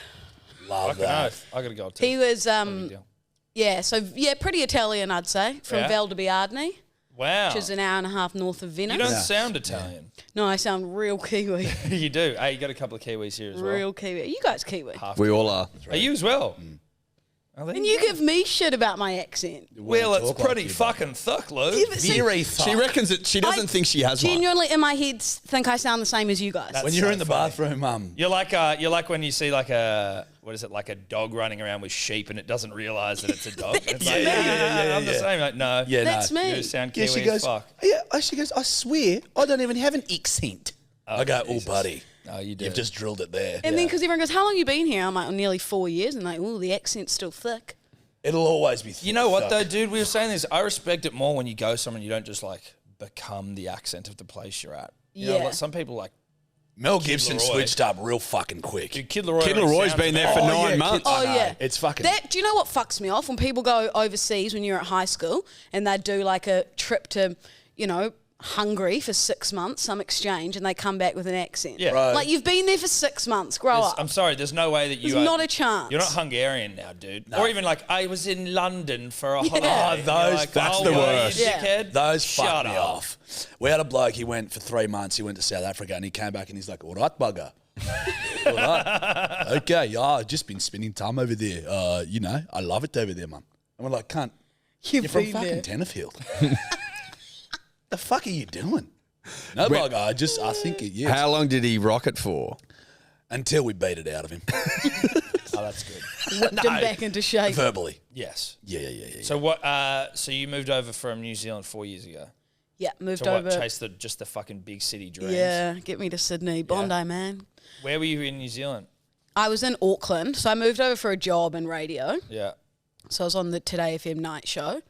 Love Fucking that. oath. I gotta go too. He was Big deal. pretty Italian, I'd say, from Yeah. Valdobbiadene, Wow. which is an hour and a half north of Venice. You don't sound Italian. No, I sound real Kiwi. You do. Hey, you got a couple of Kiwis here as well. Real Kiwi. You guys Kiwi. Half We all are. Are you as well? Oh, there And you give me shit about my accent. Well, it's talk like pretty you, fucking thick, Lou. Yeah, but see, Very She reckons that she doesn't think she has one. genuinely in my head think I sound the same as you guys. That's When you're so in the funny. bathroom, You're like when you see like like a dog running around with sheep and it doesn't realise that it's a dog. It's like, yeah, I'm the yeah. same. Like, no. yeah, That's no. me. You sound Yeah, Kiwi she as goes, fuck. she goes, I swear, I don't even have an accent. I go, oh, buddy. Oh, you do. You've just drilled it there. And then because everyone goes, how long you been here? I'm like, nearly 4 years. And like, oh, the accent's still thick. It'll always be thick. You know what though, dude? We were saying this. I respect it more when you go somewhere and you don't just like become the accent of the place you're at. You know, Yeah. like, some people like Mel Gibson Leroy. switched up real fucking quick. dude, Kid Leroy. Kid already Leroy's sounds been there bad. for 9 months. Oh, I know. yeah. It's fucking... Do you know what fucks me off? When people go overseas when you're at high school and they do like a trip to, Hungary for 6 months, some exchange, and they come back with an accent. Yeah. Right. Like, you've been there for 6 months. Grow up. I'm sorry, there's no way that you There's are. not a chance. You're not Hungarian now, dude. Or even like, I was in London for a holiday. Oh, And those- you're like, that's oh, the were you, worst. Yeah. dickhead? Those Shut fuck me up. off. We had a bloke, he went for 3 months, he went to South Africa and he came back and he's like, all right, bugger. All right. Okay, yeah, I've just been spending time over there. I love it over there, mum. And we're like, cunt, You've you're from been fucking there. Tenterfield. The fuck are you doing? No, bugger, I think it, yes. How long did he rock it for? Until we beat it out of him. Oh, that's good. Whipped him back into shape. Verbally. Yes. Yeah. So what? So you moved over from New Zealand 4 years ago. Yeah, moved To over. what? Chase just the fucking big city dreams. Yeah, get me to Sydney. Bondi, man. Where were you in New Zealand? I was in Auckland, so I moved over for a job in radio. Yeah. So I was on the Today FM night show.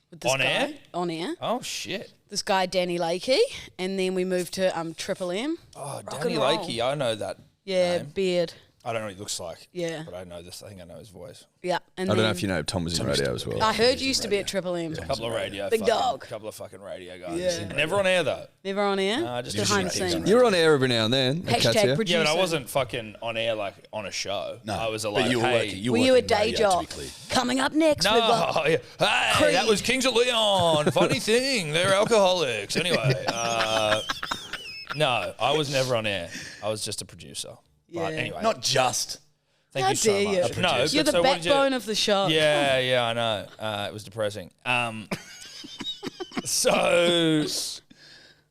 With this On guy. air? On air. Oh shit. This guy, Danny Lakey. And then we moved to Triple M. Oh, Rock Danny and roll. Lakey. I know that. Yeah, name. beard. I don't know what he looks like. Yeah. But I know this. I think I know his voice. Yeah. And I don't know then if you know Tom was in radio as well. I heard you used to be at Triple M. A couple of radio. Big dog. Couple of fucking radio guys. Yeah. Never on air though. Never on air? Nah, just behind the radio. scenes. You're on air every now and then. at Hashtag Katia. producer. Yeah, but I wasn't fucking on air like on a show. No. I was but like, you were hey. working. Were you a working day radio, to job? be clear. Coming up next, we've got No, yeah. Hey, Creed. that was Kings of Leon. Funny thing, they're alcoholics. Anyway, no, I was never on air. I was just a producer. Yeah. But anyway, Not just. thank How you so dare you. much. No, You're but the so what did you- backbone of the show. Yeah, I know. It was depressing. So,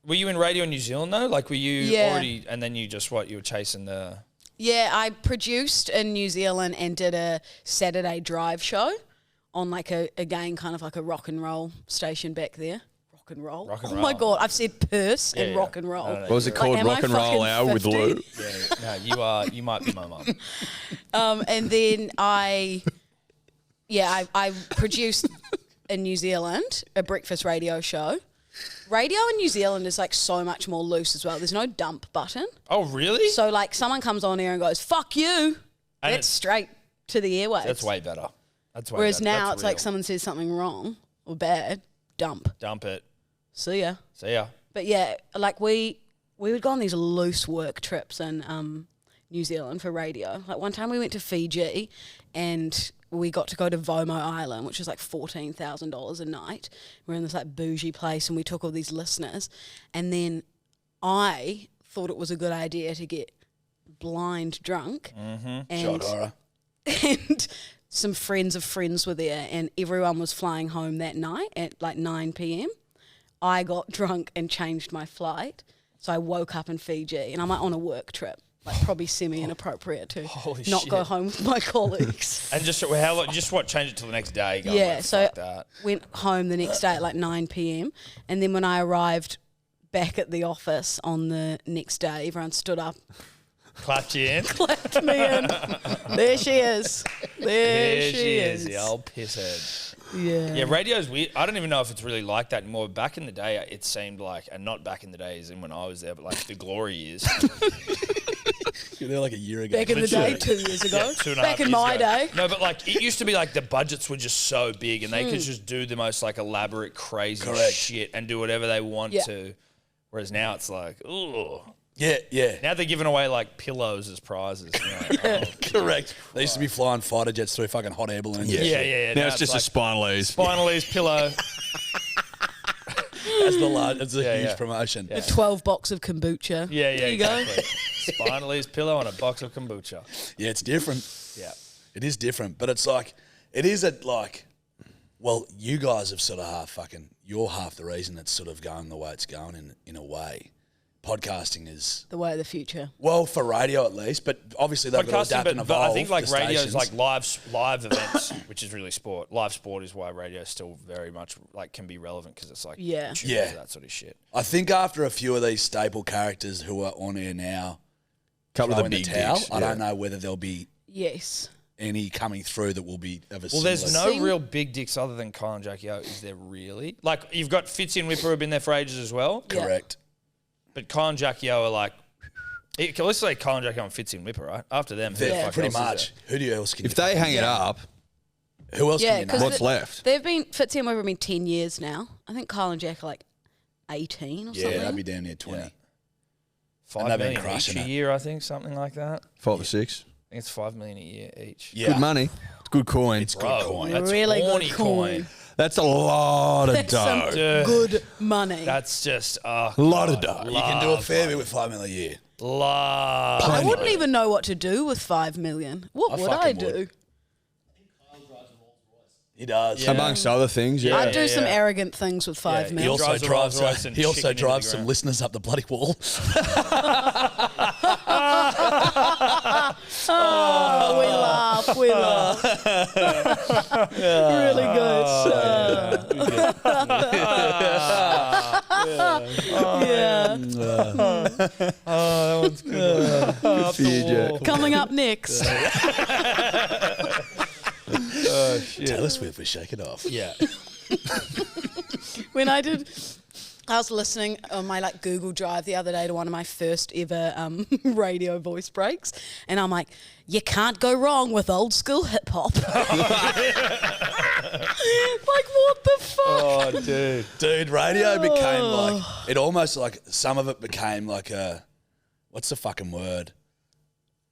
were you in radio in New Zealand though? Like, were you Yeah. already? And then you just what? You were chasing the. Yeah, I produced in New Zealand and did a Saturday drive show on like again kind of like a rock and roll station back there. Rock and roll. Rock and Oh my roll. god, I've said purse Yeah, and yeah. rock and roll. No, no, What was it Like, called? am I Rock and Roll fucking Hour with 50? Lou. Yeah, no, you might be my mum. And then I produced in New Zealand a breakfast radio show. Radio in New Zealand is like so much more loose as well. There's no dump button. Oh, really? So like someone comes on air and goes, fuck you. And That's straight to the airwaves. That's way better. That's way Whereas better. now That's it's like real. someone says something wrong or bad, dump. Dump it. See ya. See ya. But yeah, like we would go on these loose work trips in New Zealand for radio. Like one time we went to Fiji and we got to go to Vomo Island, which is like $14,000 a night. We're in this like bougie place and we took all these listeners. And then I thought it was a good idea to get blind drunk. Mm-hmm. And, Shot horror. and some friends of friends were there and everyone was flying home that night at like 9 p.m. I got drunk and changed my flight. So I woke up in Fiji and I'm like on a work trip. like probably semi-inappropriate to Holy not shit. go home with my colleagues. And just how long? Just what? Change it till the next day. Go, Yeah, like, so fuck that. went home the next day at like 9 p.m. And then when I arrived back at the office on the next day, everyone stood up, Clapped you in. clapped me in. There she is. There she is. The old pisshead. Yeah. Yeah, radio's weird. I don't even know if it's really like that anymore. Back in the day, it seemed like, and not back in the days and when I was there, but like the glory years. You were there like a year ago. Back in the day, 2 years ago. Yeah, 2.5 Back in years my ago. day. No, but like it used to be like the budgets were just so big and they could just do the most like elaborate, crazy Correct. shit and do whatever they want Yeah. to. Whereas now it's like, ooh. Yeah. Now they're giving away like pillows as prizes. You know? Correct. They used to be flying fighter jets through fucking hot air balloons. Yeah. Now it's just a spinal ease. spinal ease pillow. That's a huge yeah. promotion. A 12 box of kombucha. Yeah, There you go. exactly. Spinal ease pillow and a box of kombucha. Yeah, it's different. Yeah. It is different, but it's like, it is well, you guys have sort of you're half the reason it's sort of going the way it's going in a way. Podcasting is, The way of the future. well, for radio at least, but obviously they've got to Podcasting, adapt and but evolve. I think like the radio's stations. like live events, which is really sport. Live sport is why radio still very much like can be relevant because it's like Yeah. tunes, Yeah. that sort of shit. I think after a few of these staple characters who are on air now, Couple of throwing the big towel, dicks. I don't know whether there'll be Yes. any coming through that will be of a Well, there's similar- no real big dicks other than Kyle and Jackie O. Is there really? Like you've got Fitzy and Whipper who've been there for ages as well, Yeah. Correct. but Kyle and Jackie O are like. Let's say Kyle and Jackie O and Fitzy and Whipper, right? After them, who the They're fuck pretty else is much. Who do you else can If you they name? hang it up, Who else Yeah, can you 'cause name? what's left? They've been, Fitzy and Weber have been 10 years now. I think Kyle and Jack are like 18 or Yeah, something. that'd be down near 20. Yeah. And 5 they've been million each crushing a it. year, I think, something like that. 5 or 6. I think it's 5 million a year each. Yeah. Good money. It's good coin. It's good Bro, coin. that's Really good horny coin. That's a lot of That's some dough. Dude. good money. That's just A lot of dough. You can do a fair bit with $5 million a year. love. I wouldn't even know what to do with 5 million. What I would I fucking do? would. He does. Yeah. Amongst other things, yeah. I'd do some yeah. arrogant things with 5 Yeah, He mil. also drives a drives. Rolls Royce and He also chicken into drives the some ground. listeners up the bloody wall. Oh, we laugh. We laugh. Really good. Yeah. Oh, that one's good. Good for you, Jack. Coming up next. Taylor Swift was shaking off. Yeah. When I was listening on my like Google Drive the other day to one of my first ever radio voice breaks, and I'm like, you can't go wrong with old school hip hop. Like, what the fuck? Oh, dude. Dude, radio became like, it almost like, some of it became like what's the fucking word?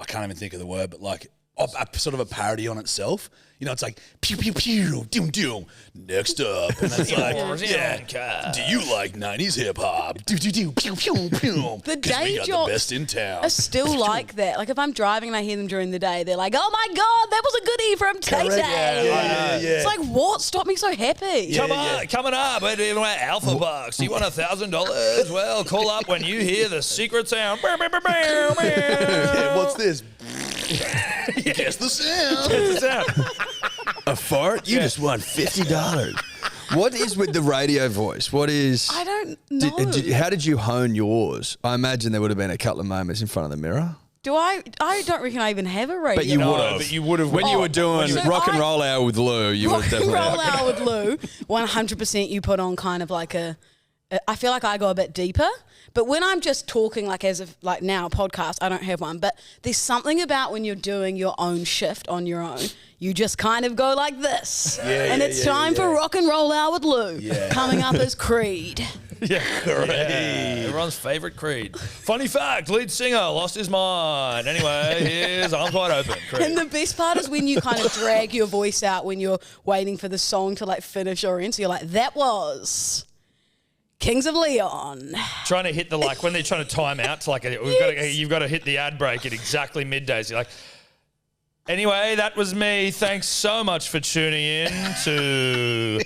I can't even think of the word, but like a sort of a parody on itself. You know, it's like, pew, pew, pew, doom, doom, next up. And it's like, yeah, do you like 90s hip hop? Do, do, do, pew, pew, pew. The 'Cause we day got jobs the best in town. are still like that. Like if I'm driving and I hear them during the day, they're like, "Oh my god, that was a goodie from Tay Tay." Yeah. It's like, what? Stop me so happy. Yeah. Coming up, we're doing Alpha Bucks. You want $1,000? Well, call up when you hear the secret sound. Yeah, what's this? Guess the sound. A fart? You just won $50. What is with the radio voice? What is... I don't know. How did you hone yours? I imagine there would have been a couple of moments in front of the mirror. I don't reckon I even have a radio. But you No, would have. but you would have When you were doing So rock and roll hour with Lou, you would Rock have and definitely... roll out with Lou. 100% you put on kind of like I feel like I go a bit deeper. But when I'm just talking like as if like now a podcast, I don't have one. But there's something about when you're doing your own shift on your own, you just kind of go like this. And it's time for rock and roll out with Lou. Yeah. Coming up as Creed. Yeah, everyone's favorite Creed. Funny fact: lead singer lost his mind. Anyway, here's Arms Wide Open. Creed. And the best part is when you kind of drag your voice out when you're waiting for the song to like finish or end. So you're like, that was Kings of Leon. Trying to hit the like when they're trying to time out to like you've got to hit the ad break at exactly midday. So you're like, anyway, that was me. Thanks so much for tuning in to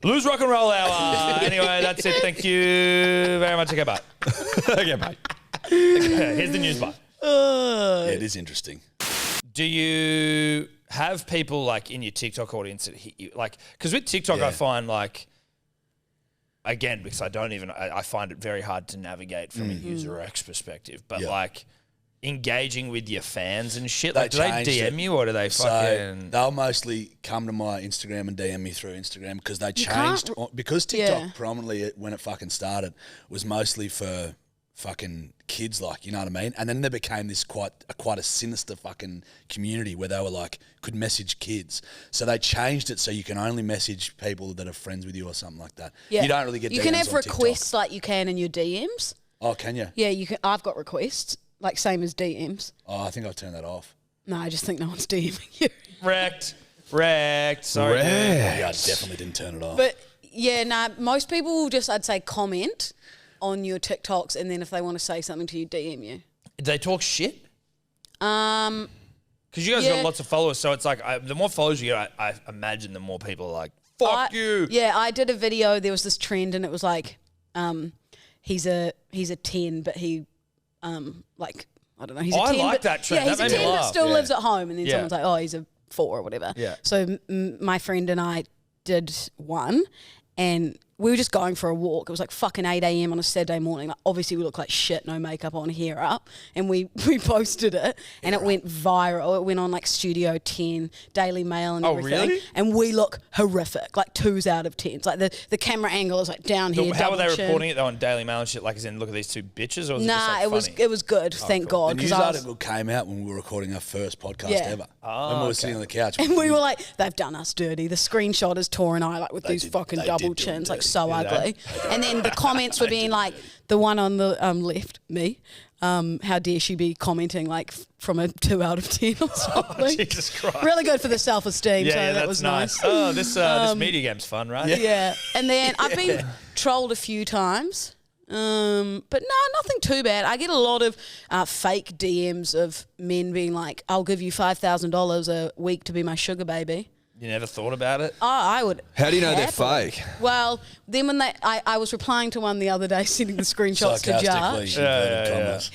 Lou's Rock and Roll Hour. Anyway, that's it. Thank you very much. Okay, bye. Okay, mate. Here's the news bite. Yeah, it is interesting. Do you have people like in your TikTok audience that hit you? Like, because with TikTok, I find like, again, because I find it very hard to navigate from a user X perspective, but like engaging with your fans and shit. Like, do they DM you or do they fucking? So they'll mostly come to my Instagram and DM me through Instagram because they changed. Because TikTok prominently, when it fucking started, was mostly for fucking kids, like, you know what I mean? And then there became this quite a sinister fucking community where they were like, could message kids. So they changed it so you can only message people that are friends with you or something like that. Yeah. You don't really get You DMs can have on requests TikTok. like you can in your DMs. Oh, can you? Yeah, you can. I've got requests, like same as DMs. Oh, I think I've turned that off. No, I just think no one's DMing you. Wrecked. Sorry. Yeah, I definitely didn't turn it off. But yeah, most people will just, I'd say, comment on your TikToks, and then if they want to say something to you, DM you. Do they talk shit? Um, Because you guys got lots of followers, so it's like the more followers you get, I imagine the more people are like, fuck you. Yeah, I did a video. There was this trend, and it was like, he's a 10, but he, like, I don't know. He's a 10. I like but, that trend. Yeah, he's That a made me 10 but laugh. still Yeah. lives at home, and then Yeah. someone's like, oh, he's a 4 or whatever. Yeah. So my friend and I did one, and we were just going for a walk. It was like fucking 8 a.m. on a Saturday morning. Like, obviously, we look like shit, no makeup on, hair up. And we posted it, and it went viral. It went on like Studio 10, Daily Mail, and everything. really? And we look horrific, like 2s out of 10s. Like the camera angle is like down here. How were they double chin. reporting it though on Daily Mail and shit? Like, as in, look at these two bitches, or was it just Nah, like it was funny? it was good. Thank cool. God. The news 'cause I was- article came out when we were recording our first podcast Yeah. ever. And we were sitting on the couch. And we were like, they've done us dirty. The screenshot is Tor and I, like, with They these did- fucking they double did do them chins, like, dirty. so ugly. And then the comments were being like, the one on the left, me, how dare she be commenting, like, from a 2 out of 10 or something. Jesus Christ. Really good for the self-esteem, Yeah, so yeah, that that's was nice. nice. Oh, this media game's fun, right? Yeah. And then I've been trolled a few times. But no, nothing too bad. I get a lot of fake DMs of men being like, I'll give you $5,000 a week to be my sugar baby. You never thought about it? Oh, I would. How do you know they're happily. fake? Well, then when I was replying to one the other day, sending the screenshots to Sarcastically, Jarch. inverted commas.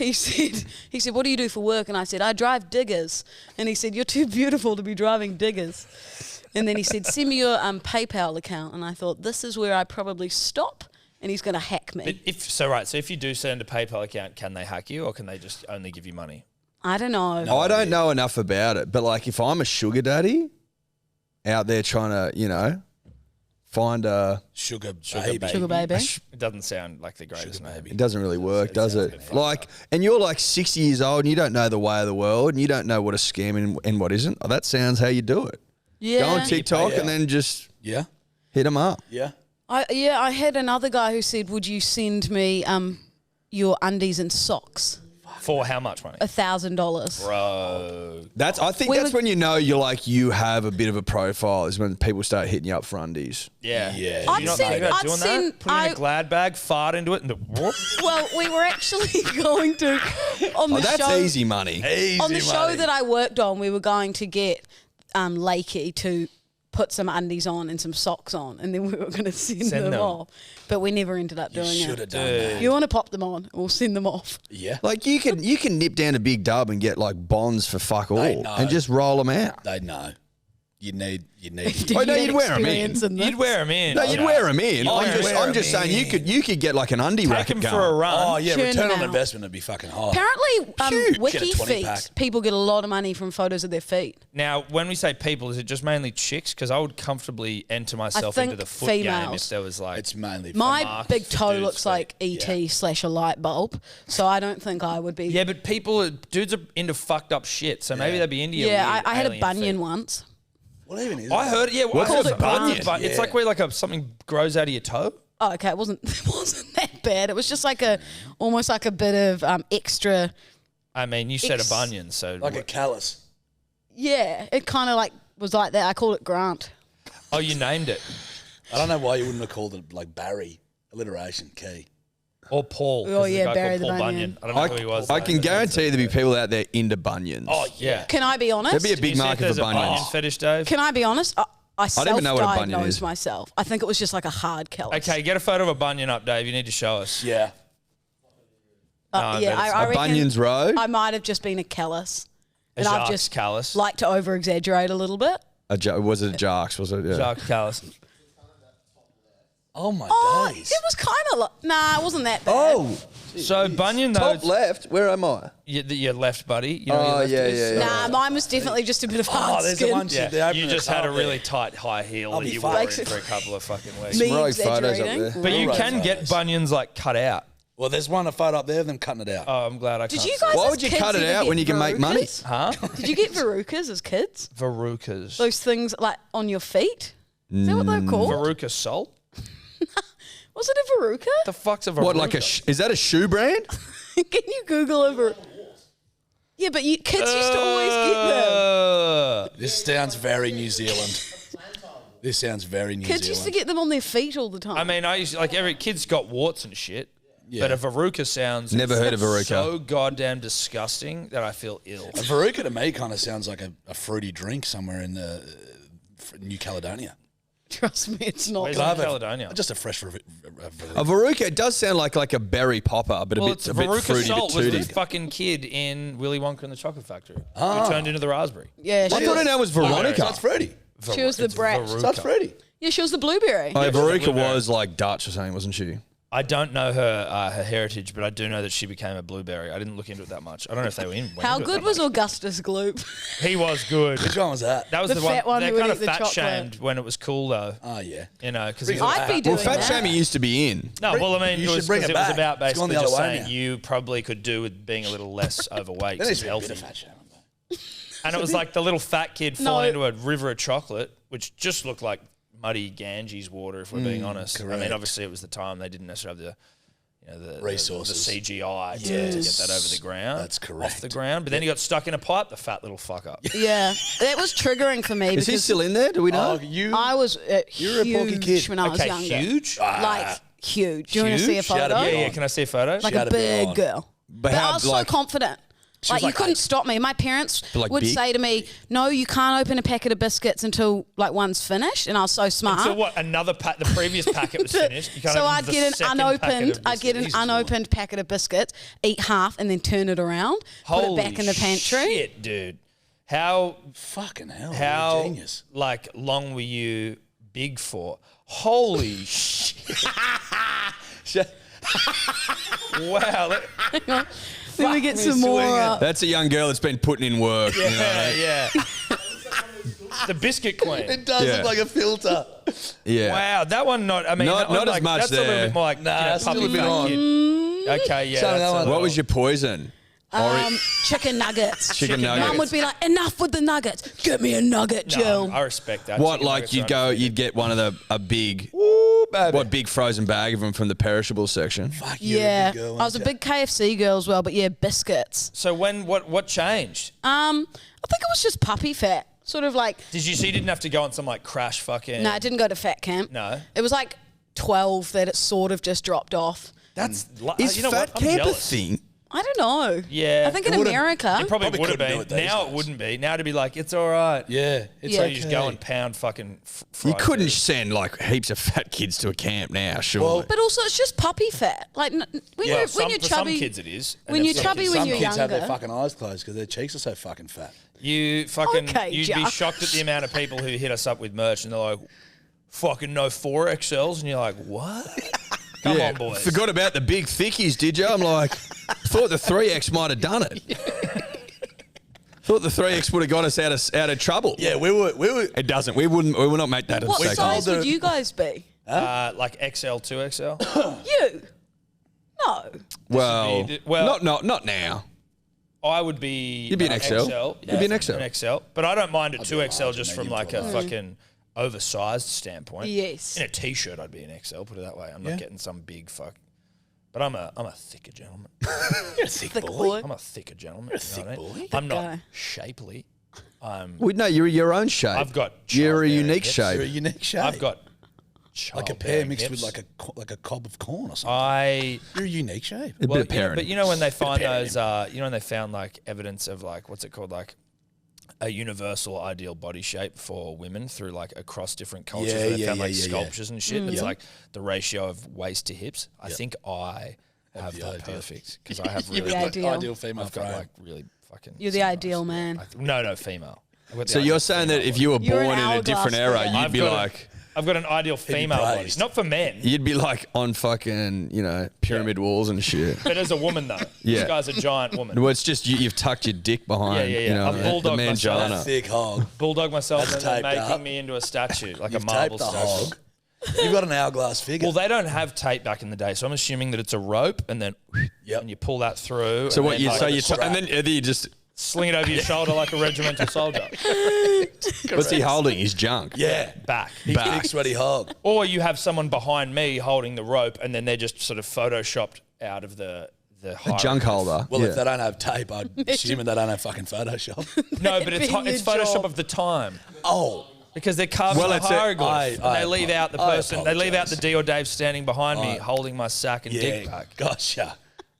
He said, what do you do for work? And I said, I drive diggers. And he said, you're too beautiful to be driving diggers. And then he said, send me your PayPal account. And I thought, this is where I probably stop, and he's going to hack me. But if you do send a PayPal account, can they hack you, or can they just only give you money? I don't know. I don't know enough about it, but like if I'm a sugar daddy out there trying to, find a, Sugar baby. baby. Sugar baby. It doesn't sound like the greatest name. it doesn't really work, does sounds a it? bit fucked Like, and you're like 60 years old and you don't know the way of the world and you don't know what a scam and what isn't. Oh, that sounds how you do it. Yeah. Go on TikTok Yeah. and then just Yeah, hit them up. yeah. I had another guy who said, would you send me your undies and socks? For how much money? $1,000. Bro. I think that's when you know you have a bit of a profile is when people start hitting you up for undies. Yeah. Yeah. Do I'd you not send- think about I'd doing send- that? Put it in I- a glad bag, fart into it, and the whoop. Well, we were actually going to on the Oh, that's show. easy money. Easy On the show money. that I worked on, we were going to get Lakey to put some undies on and some socks on, and then we were going to send them off. But we never ended up doing should it. have done that. You want to pop them on? We'll send them off. Yeah, Like you can nip down to Big Dub and get like bonds for fuck all They know. and just roll them out. they know. You need. Oh, no, you'd wear 'em in. You'd wear them in. No, you'd wear them in. Oh, I'm you'd just, wear I'm just 'em saying in. you could get like an undie Take racket them going. for a run. Oh yeah, Churn return them on out. investment would be fucking high. Apparently, Get Wiki a 20 feet, pack. people get a lot of money from photos of their feet. Now, when we say people, is it just mainly chicks? Because I would comfortably enter myself into think the foot game females. if there was like. It's mainly My mark big for toe dudes' looks feet. like ET / a light bulb, so I don't think I would be. Yeah, but dudes are into fucked up shit, so maybe they'd be into your Yeah, weird I had a alien bunion feet. once. What even is? I that? heard, yeah. What's I heard a bunion? bunion? It's like where something grows out of your toe. Oh, okay, it wasn't that bad. It was just like almost like a bit of extra. I mean, you said a bunion, so like a callus. Yeah, it kind of like was like that. I called it Grant. oh, you named it, I don't know why you wouldn't have called it like Barry. Alliteration key. or Paul. 'cause Oh, there's a yeah, guy Barry called the Paul Bunion. I don't know who he was. I can guarantee there'll be people out there into bunions. Oh yeah. Can I be honest? There'd be a Can big you see if market there's for a bunion bunions. fetish, Dave? Can I be honest? I don't even know what a bunion self-diagnosed is. myself. I think it was just like a hard callus. Okay, get a photo of a bunion up, Dave. You need to show us. Yeah. I A reckon Bunyan's Road? I might have just been a callus. A And I've Jarch just callus. like to over exaggerate a little bit. Was it Jarks? Was it? Yeah. Jarch callus. Oh my Oh, days. it was kind of like, nah, it wasn't that bad. Oh, So Bunyan top notes. left. Where am I? Your left, buddy. You know where your Oh, left yeah, is? yeah, Nah, mine was definitely just a bit of hard there's the skin. one Yeah, the you opener just that's had a up really there. tight high heel I'll that be you fine. wore in for a couple of fucking weeks. Me Rogue photos up exaggerating. there. But you Right can get photos. bunions like cut out. Well, there's one a photo up there of them cutting it out. Oh, I'm glad I Did can't you see. guys Why as would you kids cut it ever out get when you can make money? verrucas? Huh? Did you get verrucas as kids? Verrucas. Those things like on your feet? Is that what they're called? Verruca salt? Was it a verruca? The fuck's a verruca? What, like is that a shoe brand? Can you Google a verruca? Yeah, but kids used to always get them. This sounds very New Zealand. This sounds very New Kids Zealand. used to get them on their feet all the time. I mean, I used to, like every kid's got warts and shit. But a verruca sounds Never heard of verruca. so goddamn disgusting that I feel ill. A verruca to me kind of sounds like a fruity drink somewhere in the New Caledonia. Trust me, it's not. Where's Can I New have Caledonia? Just a fresh verruca. A verruca. It does sound like a berry popper, but Well, a it's bit verruca fruity, salt bit was tooty. the fucking kid in Willy Wonka and the Chocolate Factory who turned into the raspberry. Yeah, I thought her name was Veronica. So it's fruity. she was the brat. Verruca. So it's fruity. Yeah, she was the blueberry. Oh, Veruca blueberry. was like Dutch or something, wasn't she? I don't know her heritage, but I do know that she became a blueberry. I didn't look into it that much. I don't know if they went How into it good that was much. Augustus Gloop? He was good. Which one was that? That was The the, fat one They who would kind eat of the fat chocolate. shamed when it was cool though. Oh, yeah. You know, because Bring it I'd be back. doing Well, fat that. shaming used to be in. no. Well, I mean, You it should was, bring 'cause it it was back. about It's gone basically the just other way saying now. you probably could do with being a little less overweight, There needs because to it's be a bit of healthy. fat shaming. And it was like the little fat kid No. falling into a river of chocolate, which just looked like muddy Ganges water, if we're being honest. I mean, correct. obviously it was the time they didn't necessarily have the Resources. the CGI to get that over the ground. That's Off the correct. ground. But then he got stuck in a pipe, the fat little fucker. Yeah, that was triggering for me Is he because still in there? Do we know? Oh, you. I was You're a porky huge kid. when I was Okay, younger. huge. Like huge. Do you want to see a Huge? She had a photo? bit Yeah, on. can I see a photo? Like She had a a bit big on. girl. But how, I was like- so confident. was Like, you like couldn't 8. stop me. My parents like would big? say to me, "No, you can't open a packet of biscuits until like one's finished." And I was so smart. So what? Another the previous packet was finished. You can't So open I'd the get an second packet unopened. of I'd get an biscuits. unopened packet of biscuits, eat half, and then turn it around, put it back in the pantry. Shit, dude. How Fucking hell. how You're a genius. like long were you big for? Holy shit! Wow. Then we get some more. That's a young girl that's been putting in work. you know? Yeah. The biscuit queen. It does Yeah. look like a filter. Yeah. Wow, that one not. I mean, Not- that one, not as like, much That's a little there. bit more like it's puppy still a bit fat on. kid. Okay, yeah. Show me that's that a one. little- What was your poison? Chicken nuggets. Chicken nuggets. Mum would be like, "Enough with the nuggets. Get me a nugget, Jill." No, I respect that. What, Chicken like nuggets you'd are go, undefeated. you'd get one of a big, Baby. what big frozen bag of them from the perishable section? Fuck, you're a Yeah, big girl, I was a aren't big KFC girl as well, but yeah, biscuits. So what changed? I think it was just puppy fat. Sort of like, Did you see? You didn't have to go on some like crash fucking. no, I didn't go to fat camp. No. It was like 12 that it sort of just dropped off. That's Is you know fat what? I'm camp a jealous. thing? I don't know. Yeah. I think in It would've- America. It probably Probably would have couldn't do been. it these Now it days. wouldn't be. Now to be like, it's all right. Yeah, it's Yeah. So you just go and pound fucking. You fried couldn't food. send like heaps of fat kids to a camp now, surely. Well, But also, it's just puppy fat. Like when Yeah, you're for chubby, some kids it is. and when then you're some chubby kids- when Some you're kids have their younger. fucking eyes closed because their cheeks are so fucking fat. You fucking, Okay, you'd be Jarch. shocked at the amount of people who hit us up with merch and they're like, fucking no 4XLs. And you're like, what? Come yeah, on, boys. forgot about the big thickies, did you? I'm like, thought the 3X might have done it. Thought the 3X would have got us out of trouble. Yeah, we were. It doesn't. We will not make that a What mistake. size told would her- you guys be? Like XL, 2XL. You? No. Well, Well- not now. I would be. You'd be an XL. You'd be an XL. An XL. But I don't mind a be 2XL large, just medium, from like a probably. fucking oversized standpoint. Yes. In a t-shirt, I'd be an XL. Put it that way. I'm not getting some big fuck. But I'm a thicker gentleman. You're a thick Thick boy. boy. I'm a thicker gentleman. You're a you know thick what I mean? boy. I'm not guy. shapely. I'm. Well, no, you're your own shape. I've got. You're a childbearing unique hips. You're a shape. unique shape. I've got. like a pear childbearing mixed hips. with like a cob of corn or something. I. You're a unique shape. A bit of Well, you know, parent. but you know when they find parenting. those, when they found like evidence of like what's it called, like a universal ideal body shape for women through like across different cultures. Yeah, where they yeah, found yeah, like yeah, yeah. sculptures and shit. It's like the ratio of waist to hips. I think I have the that ideal. perfect because I have You're really the ideal. Ideal female I've got frame. like really fucking. You're the ideal man. No, female. I've got the So ideal you're saying that female if body. you were You're an born in a hourglass different era, figure. you'd I've be got a- like, I've got an ideal female body, praised. not for men, you'd be like on fucking, pyramid walls and shit. but as a woman though. Yeah. This guy's a giant woman. Well, it's just you've tucked your dick behind, Yeah. I've the bulldog myself. mangina. Thick hog. Bulldog myself That's and then taped making up. me into a statue, like You've a marble taped the statue. hog. You've got an hourglass figure. Well, they don't have tape back in the day, so I'm assuming that it's a rope, and then Yep. and you pull that through. So and what then, you like, so you strap. and then you just sling it over your shoulder like a regimental soldier. what's he holding? His junk. yeah. Back. Big sweaty hog. Or you have someone behind me holding the rope, and then they're just sort of photoshopped out of the A hieroglyph. junk holder. Well, yeah. if they don't have tape, I'd assume that they don't have fucking Photoshop. No, but it's Being it's your Photoshop job. of the time. Oh. Because they're carved Well, in a it's a- hieroglyph. And they leave out the person. They leave out apologise. the D or Dave standing behind me holding my sack and dick Yeah. pack. Gotcha.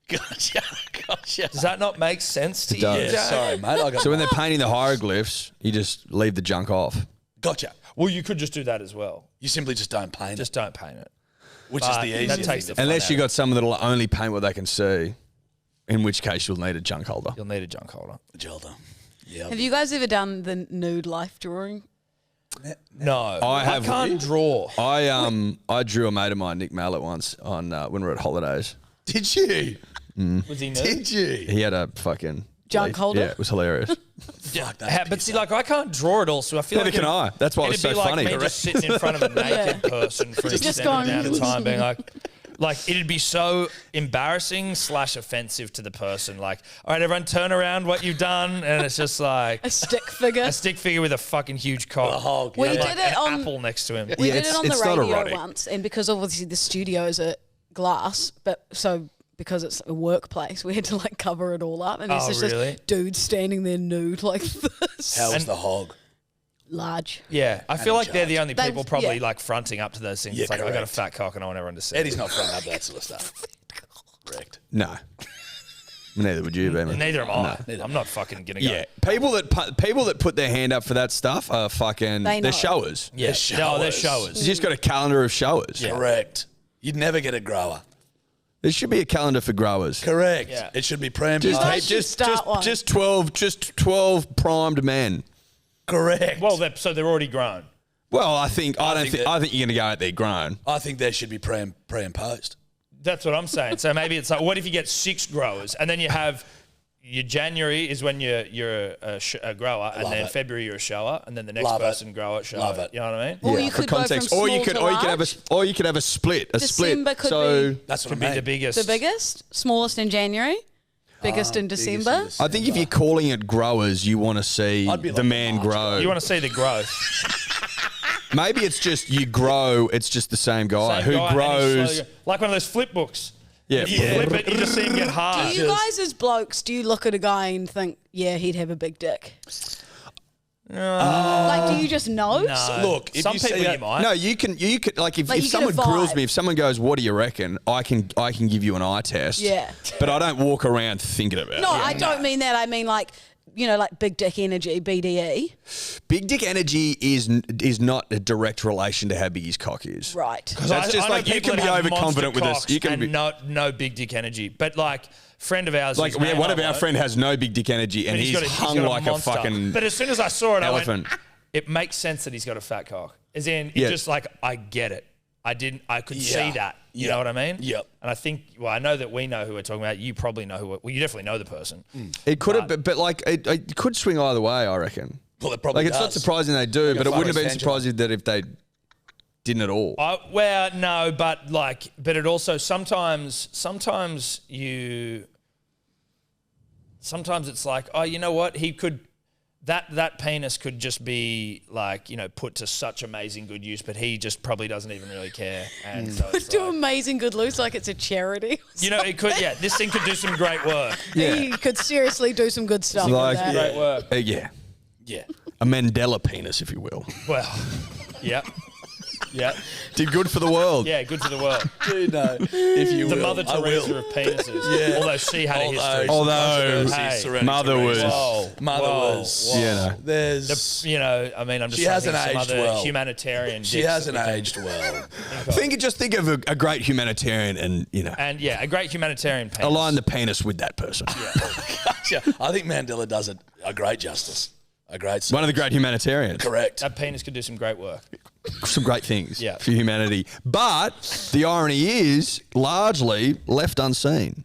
Does that not make sense to you? does. Yeah, sorry, mate. I got So when they're painting the hieroglyphs, you just leave the junk off. Gotcha. Well, you could just do that as well. You simply just don't paint Just don't paint it. it, which is But the that easiest takes thing the to fun Unless out you of it. got someone that'll only paint what they can see, in which case you'll need a junk holder. You'll need a junk holder. Gelda. Yeah. Have you guys ever done the nude life drawing? No, I have- can't draw. I drew a mate of mine, Nick Mallet, once on when we were at holidays. Did you? Was he nude? Did you? He had a fucking Junk holder? Yeah, it was hilarious. Fuck, that's But see, like I can't draw it all, so I feel Neither like can I. That's why it was it'd so be funny. like me just sitting in front of a naked person for an Just extended going- amount of time, being like it'd be so embarrassing / offensive to the person. Like, all right, everyone, turn around what you've done, and it's just like A stick figure? a stick figure with a fucking huge cock, A hog. We yeah. did like it an on. apple next to him. We Yeah, did it on the it's not radio erotic. once, and because obviously the studio's at glass, but so because it's a workplace, we had to like cover it all up, and there's Oh, just really? this dude standing there nude like this, How was And- the hog? large. Yeah, I feel in like they're the charge. only They- people probably yeah. like fronting up to those things. Yeah, It's like I got a correct. fat cock and I want everyone to see. Eddie's it. not fronting up that sort of stuff. Correct. No. Neither would you, Beeman. Neither am I. I'm not fucking gonna go. Yeah, people that put their hand up for that stuff are fucking. They know. They're showers. Yeah, they're showers. You just got a calendar of showers. Yeah. Correct. You'd never get a grower. There should be a calendar for growers. Correct. Yeah. It should be pre and Just, post. hey, should start one. just 12 primed men. Correct. Well, they're already grown. Well, I think think you're that- going to go out there grown. I think there should be pre and post. That's what I'm saying. So maybe it's like, what if you get 6 growers and then you have your January is when you're a grower, and Love then it. February you're a shower, and then the next Love it. person grower shower. Love it. You know what I mean? Or you for could go from small or you could to or you could have large. or you could have a split. December could so be- That's what Could I be mean. the biggest. The biggest, smallest in January, biggest in Biggest in December. I think if you're calling it growers, you want to see I'd be like the a man large grow. You want to see the growth. Maybe it's just you grow. It's just the same guy Same who guy, and he's grows. slowly- like one of those flip books. Yeah. You flip it, you just see him get hard. Do you guys as blokes, do you look at a guy and think, yeah, he'd have a big dick? Like, do you just know? No. Look, if some you people see you that- might. No, you can like if Like, you get someone a grills vibe. me, if someone goes, "What do you reckon?" I can give you an eye test. Yeah. But I don't walk around thinking about No, it. I don't mean that. I mean like, you know, like big dick energy, BDE. Big dick energy is not a direct relation to how big his cock is. Right. That's just know like you people can be that have overconfident monster with this. cocks You can and be no big dick energy, but like friend of ours, like whose name one I of our won't- friend has no big dick energy and but he's got hung got like a monster. fucking. But as soon as I saw it, elephant. I went, it makes sense that he's got a fat cock. As in, it's Yeah. just like I get it. I could see Yeah. that. You Yeah. know what I mean? Yep. And I think, well, I know that we know who we're talking about. You probably know well, you definitely know the person. It could have, but like it could swing either way. I reckon. Well, it probably Like it's not does. surprising they do, Like a but it wouldn't have been funny pendulum. surprising that if they didn't at all. Well, no, but it also sometimes it's like, oh, you know what? He could, that penis could just be like, you know, put to such amazing good use, but he just probably doesn't even really care. And so it's Do like, amazing good loose like it's a charity. you know, it could, yeah, this thing could do some great work. You could seriously do some good stuff Like- with that. Great work. Yeah, Yeah. a Mandela penis, if you will. Well, yeah. Yeah. Did good for the world. Yeah, good for the world. Dude, no. If you The will, Mother I will. Teresa of penises. Yeah. Although she had a history. Although Hey. Mother was. Mother was. You know. There's. I mean, I'm just She trying to hasn't think of some aged other well. humanitarian. She dicks hasn't that we can aged well. Just think of a great humanitarian and, And yeah, a great humanitarian penis. align the penis with that person. Yeah, I think Mandela does a great justice. A great. One of the great humanitarians. Correct. That penis could do some great work. Some great things Yeah. for humanity. But the irony is largely left unseen.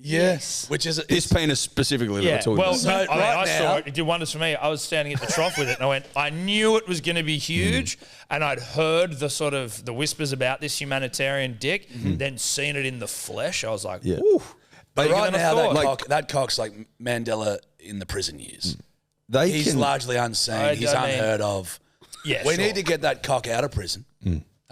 Yes. Which is This penis specifically that Yeah, we're talking well, about. So I mean, right I now- saw it. It did wonders for me. I was standing at the trough with it, and I went, I knew it was going to be huge, and I'd heard the sort of the whispers about this humanitarian dick, then seen it in the flesh. I was like, Yeah. ooh. But bigger right than I now, thought. that cock's like Mandela in the prison years. They He's can, largely unseen. He's I mean- unheard of. Yeah, We sure. need to get that cock out of prison.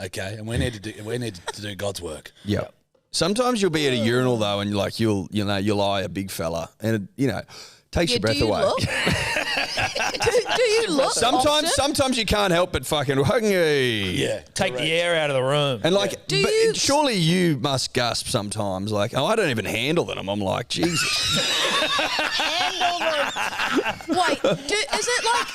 Okay, and we need to do God's work. yeah. Sometimes you'll be at a urinal though, and you'll eye a big fella, and it takes your breath do you away. look? do you look? often? Sometimes you can't help but fucking Yeah, Take the air out of the room. And like, Do but you- surely you must gasp sometimes. Like, oh, I don't even handle them. I'm like, Jesus. Wait, is it like?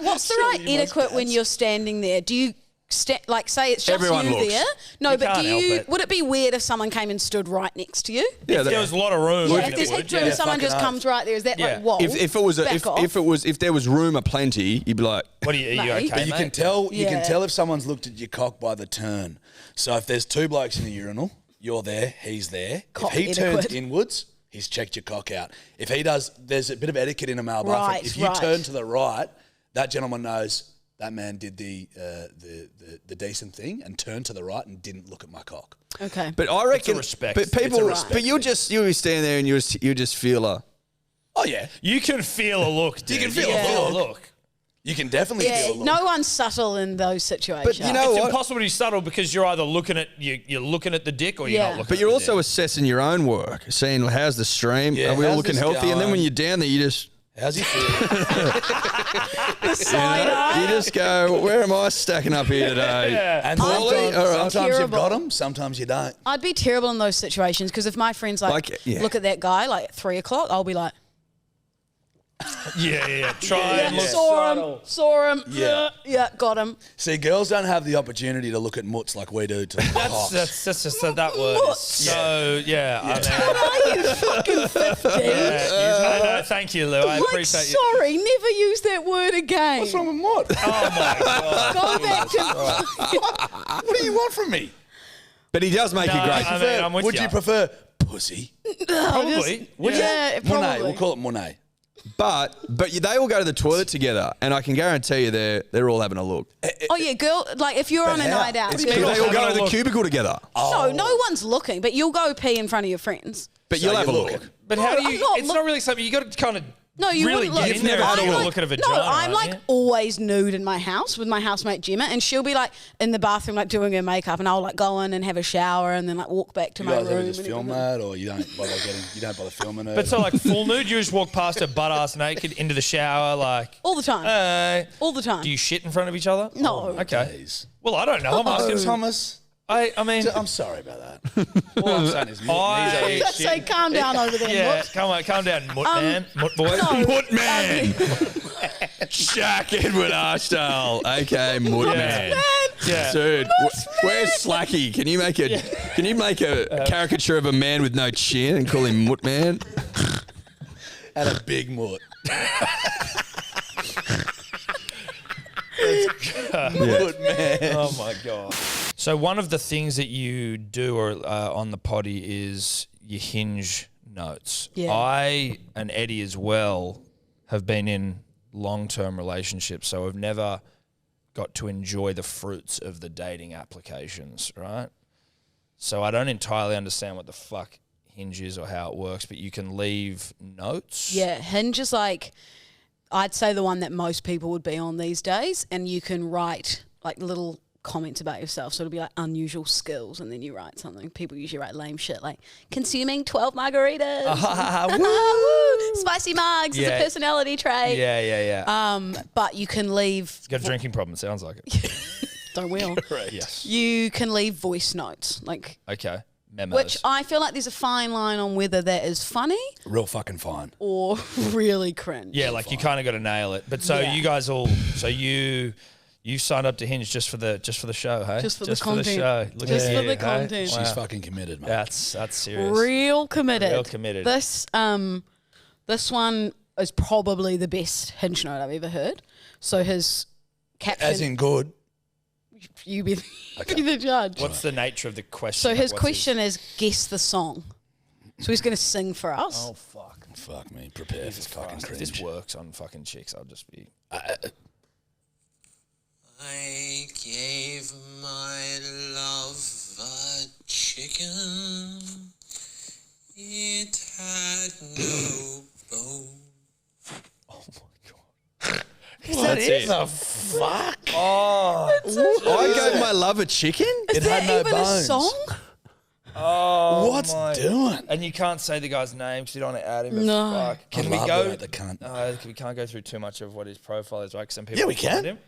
What's the right etiquette when you're standing there? Do you say it's just Everyone you looks. there? No, You but can't do help you? it. Would it be weird if someone came and stood right next to you? Yeah, There was a lot of room. Yeah, then if there's it would, heaps of room, yeah. someone fucking just oath. comes right there. Is that Yeah. like, whoa? if there was room aplenty, you'd be like, What are you Mate. okay, But you mate? can tell you Yeah. can tell if someone's looked at your cock by the turn. So if there's two blokes in the urinal, you're there, he's there. Cock if he turns etiquette. inwards, he's checked your cock out. If he does, there's a bit of etiquette in a male bathroom. Right, If you right. turn to the right, that gentleman knows that man did the decent thing and turned to the right and didn't look at my cock. Okay. but I reckon, respect. but It's a people, respect but you'll stand there and you just feel a. Oh yeah, You can feel a look. Dude. You can feel a look. look. you can definitely yeah, feel a look. no one's subtle in those situations. But you know It's what? impossible to be subtle because you're either looking at you're looking at the dick or you're Yeah. not looking. But you're at also the assessing your own work, seeing how's the stream, Yeah, are we all how's looking this healthy, and then when going? you're down there, you just. How's he feel? the side eye. You just go, where am I stacking up here today? And Poorly? All right. sometimes you've got Terrible. them, sometimes you don't. I'd be terrible in those situations because if my friends Like, yeah. look at that guy like at 3 o'clock, I'll be like, Yeah. Try and look saw him, Yeah. yeah, got him. See, girls don't have the opportunity to look at mutts like we do to cocks. That's just that word. Is so yeah. I mean, Are you fucking 15? no, thank you, Lou. I Like, appreciate you. sorry, never use that word again. What's wrong with mutt? Oh my god. Go back to What do you want from me? But he does make No, it great. I mean, I'm with Would you. you prefer pussy? Probably. yeah, Monet. probably. We'll call it Monet. But they all go to the toilet together, and I can guarantee you they're all having a look. Oh yeah, girl. Like if you're on a how? night out, It's girl- because They all go having to a the look. cubicle together. no, no one's looking, but you'll go pee in front of your friends. But So you'll have a you're look. looking. But No, how do I'm you? not It's look- not really something you got to kind of. No, you really wouldn't look. get in there and never had take a a look. look at a No, vagina. I'm aren't like you? always nude in my house with my housemate Gemma, and she'll be like in the bathroom like doing her makeup, and I'll like go in and have a shower, and then like walk back to You my guys ever room. just and film everything. that, or you don't bother filming it? But so like full nude, you just walk past her butt ass naked into the shower, like. All the time. Hey. All the time. Do you shit in front of each other? No. Okay. Please. Well, I don't know. I'm asking. Thomas, I mean, I'm sorry about that. All I'm saying is, I- Let's say calm down over there. yeah. Look. Calm down, mutt man, mutt boy. No. Mutt man. Shaq Edward Archdale, aka Mutt man. Yeah. Dude, where's Slacky? Can you make a caricature of a man with no chin and call him Mutt man? and a big mutt. Mutt man. Oh my god. So one of the things that you do or on the potty is your Hinge Notes. Yeah. I and Eddie as well have been in long-term relationships, so I've never got to enjoy the fruits of the dating applications, right? So I don't entirely understand what the fuck Hinge is or how it works, but you can leave notes. Yeah, Hinge is like, I'd say the one that most people would be on these days, and you can write like little comments about yourself. So it'll be like unusual skills, and then you write something. People usually write lame shit like consuming 12 margaritas. Woo! Spicy mugs is Yeah. a personality trait. Yeah. But you can leave. Got a drinking problem, it sounds like it. don't we all? Yes. You can leave voice notes, like, Okay. Memos. which I feel like there's a fine line on whether that is funny Real fucking fine. or really cringe. yeah, like you kind of got to nail it. But so Yeah. you guys all, you signed up to Hinge just for the show, hey? Just for the content. show. Look Just at for you, the hey? content. She's fucking committed, mate. That's serious. Real committed. Real committed. This one is probably the best Hinge note I've ever heard. So his caption, As in good. you be the judge. What's the nature of the question? So Like, his what's question is guess the song. So he's going to sing for us. Oh fuck! Fuck me. Prepare for fucking Christ, if cringe. this works on fucking chicks, I'll just be. I gave my love a chicken. It had no bone. Oh my god! What it. the fuck? I gave my love a chicken? Is It that had no even bones. a song? Oh, What's my. doing? And you can't say the guy's name because you don't want to add him. But No. Fuck. Can I we love go? that, the cunt. We can't go through too much of what his profile is, right? 'Cause some people Yeah, we find can. him.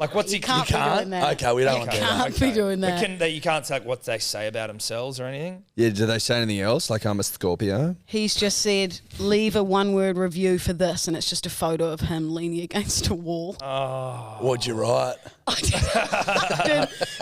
Like, what's he? can't be doing that. Okay, we don't You want to. can't be doing that. But you can't say like, what they say about themselves or anything. Yeah, do they say anything else? Like I'm a Scorpio? He's just said, leave a one-word review for this, and it's just a photo of him leaning against a wall. What'd you write?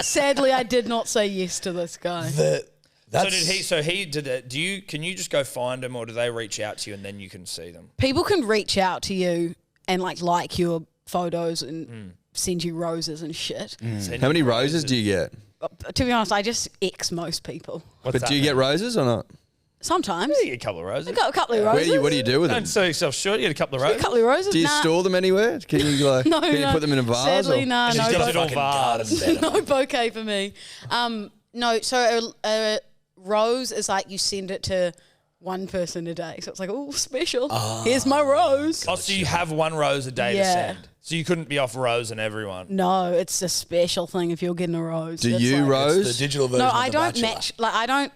Sadly, I did not say yes to this guy. So he did it. Can you just go find them, or do they reach out to you and then you can see them? People can reach out to you and like your photos and send you roses and shit. How many roses do you get? To be honest, I just X most people. What's But do you get roses or not? Sometimes. You get a couple of roses. I got a couple of roses. What do you do with them? Don't sell yourself short. You get a couple of A roses. couple of roses. Do you Nah. store them anywhere? Can you No, can you no. put them in a vase? Sadly, or? no, She's no. got a Digital fucking vase. garden bed. No bouquet for me. No, so a rose is like you send it to one person a day. So it's like, oh, special. Here's my rose. Oh, so you have one rose a day to Yeah. send. So you couldn't be off rose and everyone. No, it's a special thing if you're getting a rose. Do It's you like- rose? It's the digital version No, of I The don't Bachelor. match. Like, I don't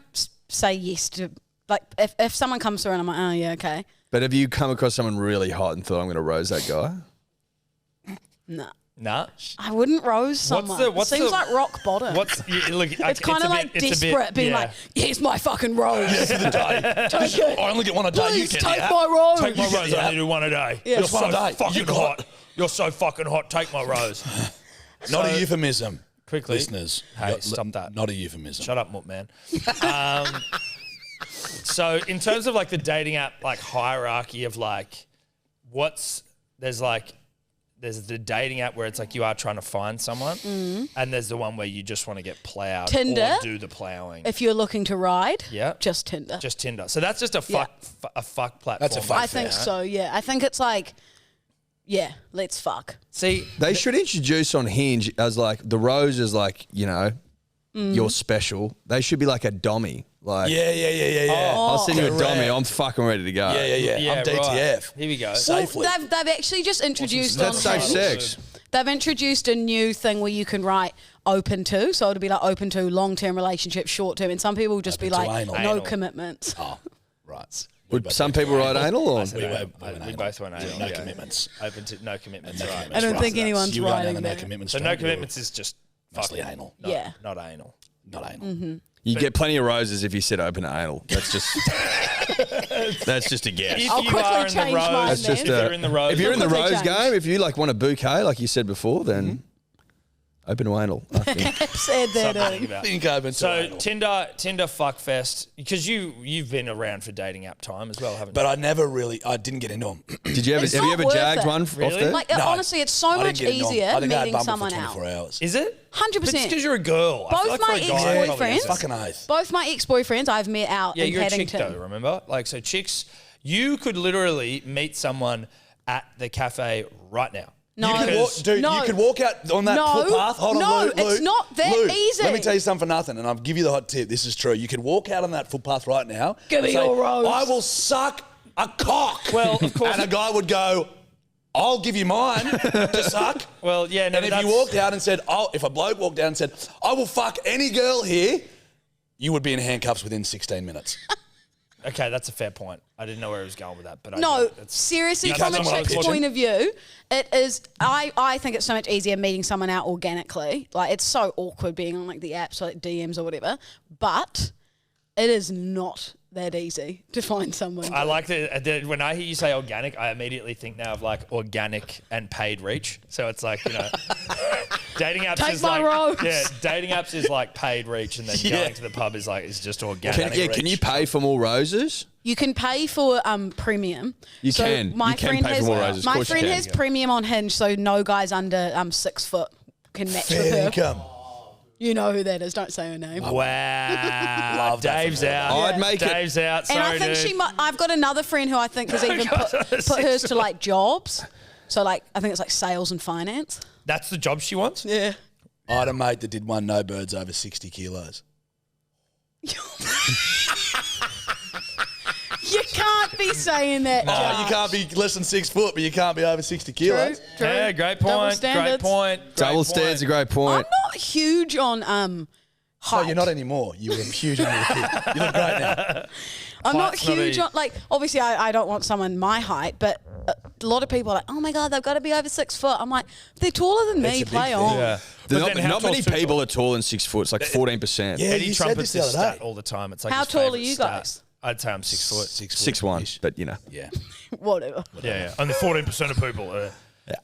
say yes to. Like, if someone comes through and I'm like, oh yeah, okay. But have you come across someone really hot and thought I'm going to rose that guy? No, Nah. I wouldn't rose someone. the- what's it seems the- like rock bottom. Look, it's kind of like desperate, being like, here's my fucking rose. Take it. I only get one a day. You Please get take that. my rose. Take my You get rose. the I app. only do one a day. Yeah. You're Just one so a day. fucking You got hot. You're so fucking hot. Take my rose. Not a euphemism. Quickly. Listeners. Hey, Not- stop that. Not a euphemism. Shut up, Moot man. So in terms of like the dating app like hierarchy of like there's the dating app where it's like you are trying to find someone, and there's the one where you just want to get plowed Tinder? or do the plowing. If you're looking to ride, Yeah. just Tinder. Just Tinder. So that's just a Yeah. fuck platform. That's a fuck I think so. Yeah, I think it's like, yeah, let's fuck. See, They should introduce on Hinge as like the rose is like, you're special. They should be like a dummy. Like, Yeah. I'll send you a correct. dummy. I'm fucking ready to go. Yeah. I'm DTF. Right. Here we go. Safely. Well, they've actually just introduced That's on safe Hinge. sex. They've introduced a new thing where you can write open to. So it'll be like open to long-term relationship, short-term. And some people will just be Open to like, anal. no Anal. commitments. Oh, right. Would some people write anal or? We both went anal. No yeah. commitments. Open to no commitments. No Right. commitments. I don't Right. think anyone's You were going down writing the no that. commitments. So train, no you were commitments is just mostly fucking anal. Yeah. not anal. Not anal. Mm-hmm. You get plenty of roses if you said open to anal. That's just that's just a guess. If I'll you quickly are in the change rose, mine That's then. just if you're in the rose, if you're in the Quickly rose change. game, if you like want a bouquet, like you said before, then open to anal. I think. Said that. something about. Think open to So anal. Tinder fuckfest, because you've been around for dating app time as well, haven't But you? I didn't get into them. Did you ever It's have you not ever worth jagged it. one off Really? there? Like, honestly, it's so much easier I think I had meeting Bumble someone for out. 24 hours. Is it? 100%. It's because you're a girl. I Both feel like my for a guy, it probably ex-boyfriends- isn't. Fucking oath. Both my ex-boyfriends I've met out Yeah, in you're a chick Paddington. though, remember? Like, so chicks, you could literally meet someone at the cafe right now. No. You could walk, dude, No. you could walk out on that No. footpath. Hold on, No, Lou, it's Lou, not that Lou, easy. Let me tell you something for nothing, and I'll give you the hot tip. This is true. You could walk out on that footpath right now. Give me say, your rose. I will suck a cock. Well, of course. And a guy would go, I'll give you mine to suck. Well, yeah, no, And if that's, you walked out and said, if a bloke walked out and said, I will fuck any girl here, you would be in handcuffs within 16 minutes. Okay, that's a fair point. I didn't know where he was going with that, but No, that's seriously, That's from a what I was chick's watching. point of view, it is. I think it's so much easier meeting someone out organically. Like, it's so awkward being on like the apps, like DMs or whatever. But it is not that easy to find someone. I like that when I hear you say organic, I immediately think now of like organic and paid reach. So it's like, dating apps Take is my like rose. dating apps is like paid reach, and then going to the pub is just organic. Can you pay for more roses? You can pay for premium. You can. My You can friend pay for has more roses. Of my course you friend can. has premium on Hinge, so no guys under 6 foot can match with Fair her. income. You know who that is. Don't say her name. Wow. Love that Dave's from her. out. I'd make it- Dave's out. And Sorry, I think dude. she might. I've got another friend who I think has even put hers to like jobs. So like I think it's like sales and finance. That's the job she wants? Yeah. I had a mate that did one no birds over 60 kilos. You can't be saying that. Oh, Jarch. you can't be less than 6 foot, but you can't be over 60 kilos. True. Yeah, great Double point. Great standards. point. Double stands a great I'm point. not huge on No, height. you're not anymore. You were huge when you were a kid. You look great now. I'm not Height's not huge a- on like. Obviously, I don't want someone my height, but a lot of people are like, oh my god, they've got to be over 6 foot. I'm like, if they're taller than It's me. a big Play thing. on. Yeah. Not many people are taller than 6 foot. It's like 14%. Yeah, Eddie you said trumpets this this the other stat day. all the time. It's like How his tall are favourite you stat. guys? I'd say I'm 6 foot. 6'1", but Yeah. Yeah, Whatever. yeah. Only 14% of people.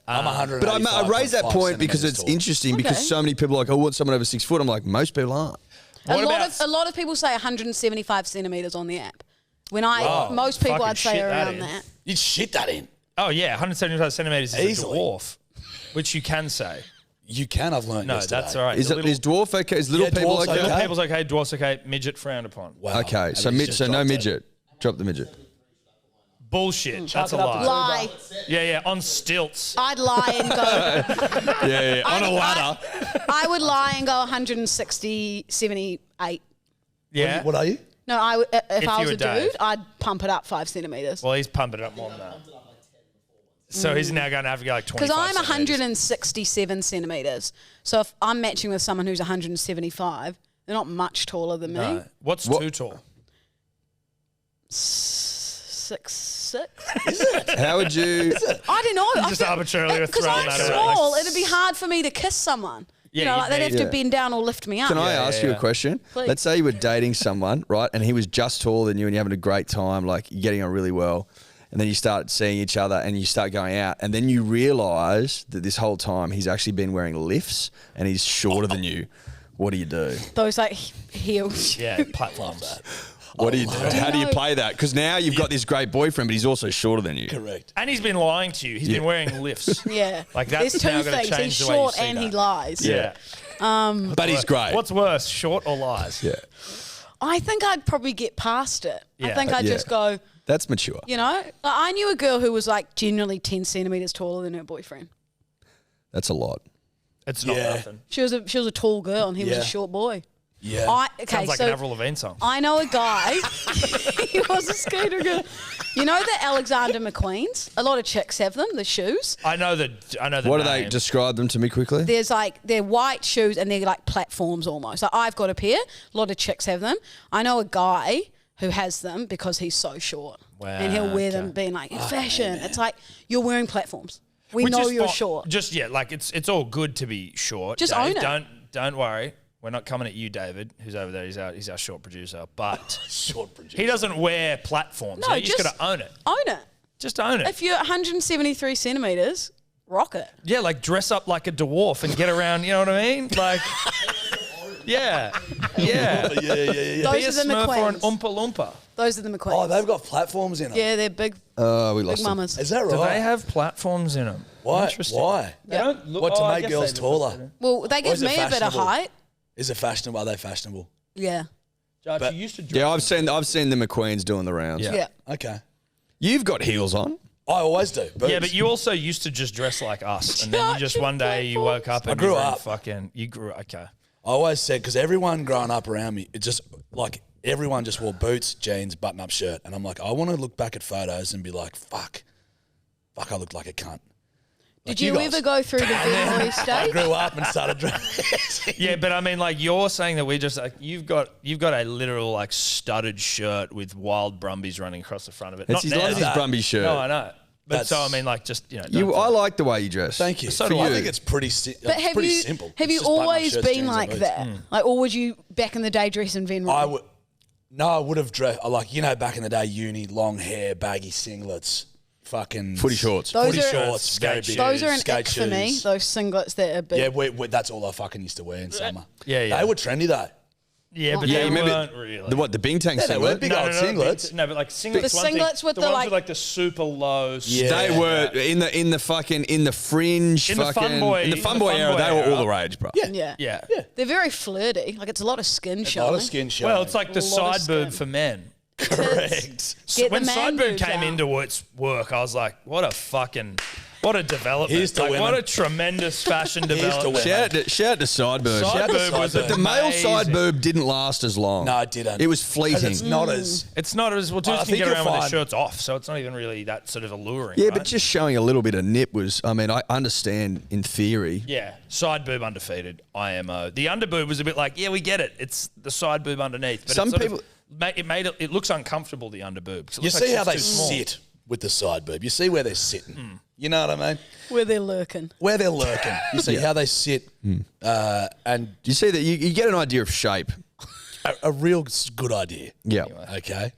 I'm 100. But I raise that point because it's interesting because Okay. so many people are like, I want someone over 6 foot. I'm like, most people aren't. What about- A lot of people say 175 centimeters on the app. When Wow. most people Fucking I'd say shit that around in. that. You'd shit that in. Oh, yeah. 175 centimetres is Easily. a dwarf, which you can say. You can. I've learned No, yesterday. that's all right. Is The it is dwarf okay? Is little Yeah, people dwarf's okay? okay. People's okay, dwarfs okay, midget frowned upon. Wow. Okay, so And he's just no dropped it. midget. Drop the midget. Bullshit. That's a it up to lie. Lie. Yeah, yeah. On stilts. I'd lie and go. Yeah, on a ladder. I would lie and go 160, 78. Yeah. What are you? No, I would, if I you was were a Dave. dude, I'd pump it up 5 centimeters. Well, he's pumping it up more than that. So he's now going to have to go like 25 Because I'm centimetres. 167 centimeters. So if I'm matching with someone who's 175, they're not much taller than me. No. What's What- too tall? 6'6". How would you? I don't know. I just feel- arbitrarily because throwing I'm that around, small, like- it'd be hard for me to kiss someone. Yeah, you know, you'd like they'd have need- to Yeah. bend down or lift me up. Can I ask you a yeah. question? Please. Let's say you were dating someone, right, and he was just taller than you, and you're having a great time, like you're getting on really well, and then you start seeing each other, and you start going out, and then you realise that this whole time he's actually been wearing lifts, and he's shorter than you. What do you do? Those like heels. Yeah, platforms. What do you do? How do you play that? Because now you've got this great boyfriend, but he's also shorter than you. Correct. And he's been lying to you. He's been wearing lifts. Yeah. Like, that's There's now two gonna things. change He's the way you short see and he that. lies. Yeah. But he's great. What's worse, short or lies? Yeah, I think I'd probably get past it. I Yeah. think I'd Yeah. just go, that's mature. you know, like, I knew a girl who was like generally 10 centimeters taller than her boyfriend. That's a lot. It's not Yeah. nothing. She was a tall girl and he was Yeah. a short boy. Yeah. Sounds like an Avril Lavigne song. I know a guy. He was a skater girl. You know the Alexander McQueens? A lot of chicks have them. The shoes. I know the What do name. they describe them to me quickly? They're white shoes and they're like platforms almost. Like I've got a pair. A lot of chicks have them. I know a guy who has them because he's so short. Wow, And he'll wear them okay. being like fashion. It's like you're wearing platforms. We Which know is you're fi- short. Just like it's all good to be short. Just Dave. own it. Don't worry. We're not coming at you, David, who's over there. He's our short producer. But Short producer. he doesn't wear platforms. No, you just got to own it. Own it. Just own it. If you're 173 centimeters, rock it. Yeah, like dress up like a dwarf and get around. You know what I mean? Like, yeah. Yeah. Be Those a are the Smurf or an McQueens. Oompa Loompa. Those are the McQueens. Oh, they've got platforms in them. yeah, they're big, Oh, we big lost them. mamas. Is that right? Do they have platforms in them? Why? Interesting. Why? They don't look, What, to oh, I make guess girls they look taller? Well, they give is it me a bit of fashionable? height. Is it fashionable? Are they fashionable? Yeah. Jarch, But- you used to Yeah, I've seen the McQueens doing the rounds. Yeah. Yeah. Okay. You've got heels on. I always do. Yeah, but you also used to just dress like us, and then you just one day you woke up and I grew you were in up. fucking. You grew okay. I always said, because everyone growing up around me, it just like everyone just wore boots, jeans, button up shirt. And I'm like, I want to look back at photos and be like, fuck, I looked like a cunt. Did you ever go through the Venmo I stage? grew up and started dressing. Yeah, but I mean, like you're saying that we just like you've got a literal like studded shirt with wild brumbies running across the front of it. It's his now. his Brumby shirt. No, I know. But That's- so I mean, like just don't I like the way you dress. Thank you. So For do I I. think it's pretty, But have pretty you simple. have It's you just button-up always shirts, been jeans, and like boots. that? Like, or would you back in the day dress in Venmo? I would. No, I would have dressed like back in the day, uni, long hair, baggy singlets, fucking Footy shorts. Those footy are- shorts, very big. Those are an skate ick for me. shoes. Those singlets that are big. Yeah, that's all I fucking used to wear in summer. Yeah. They were trendy though. Yeah, but Yeah, they you remember weren't really. the Bing Tang Yeah, they were singlet? big old singlets. No, but like singlets. The one thing. singlets with the the, ones like- with like the super low. Yeah. They were in the fringe In the fucking fun boy- in the in fun the boy fun era. boy They were all era. the rage, bro. Yeah. Yeah. Yeah. They're very flirty. Like, it's a lot of skin A showing. lot of skin showing. Well, it's like the A lot of side boob skin. for men. correct. Get When the man side boob boobs came out. into its work, I was like, what a development. Here's to Like, women. what a tremendous fashion Here's to development. women. Shout out to side boob. Side Shout out to boob side was boob. The male side amazing. boob didn't last as long. No, it didn't. It was 'Cause fleeting. it's not as. It's not as well. I Dudes can think get around you'll with their find- shirts off, so it's not even really that sort of alluring. Yeah, right? but just showing a little bit of nip was. I mean, I understand in theory. yeah, side boob undefeated. IMO. The under boob was a bit like, yeah, we get it. It's the side boob underneath. But Some it sort people- it looks uncomfortable. The under boob. 'cause it You looks like see how it's they too small. sit with the side boob. You see where they're sitting. You know what I mean? Where they're lurking. Where they're lurking. You see how they sit, and You see that you get an idea of shape. a real good idea. Yeah. Okay.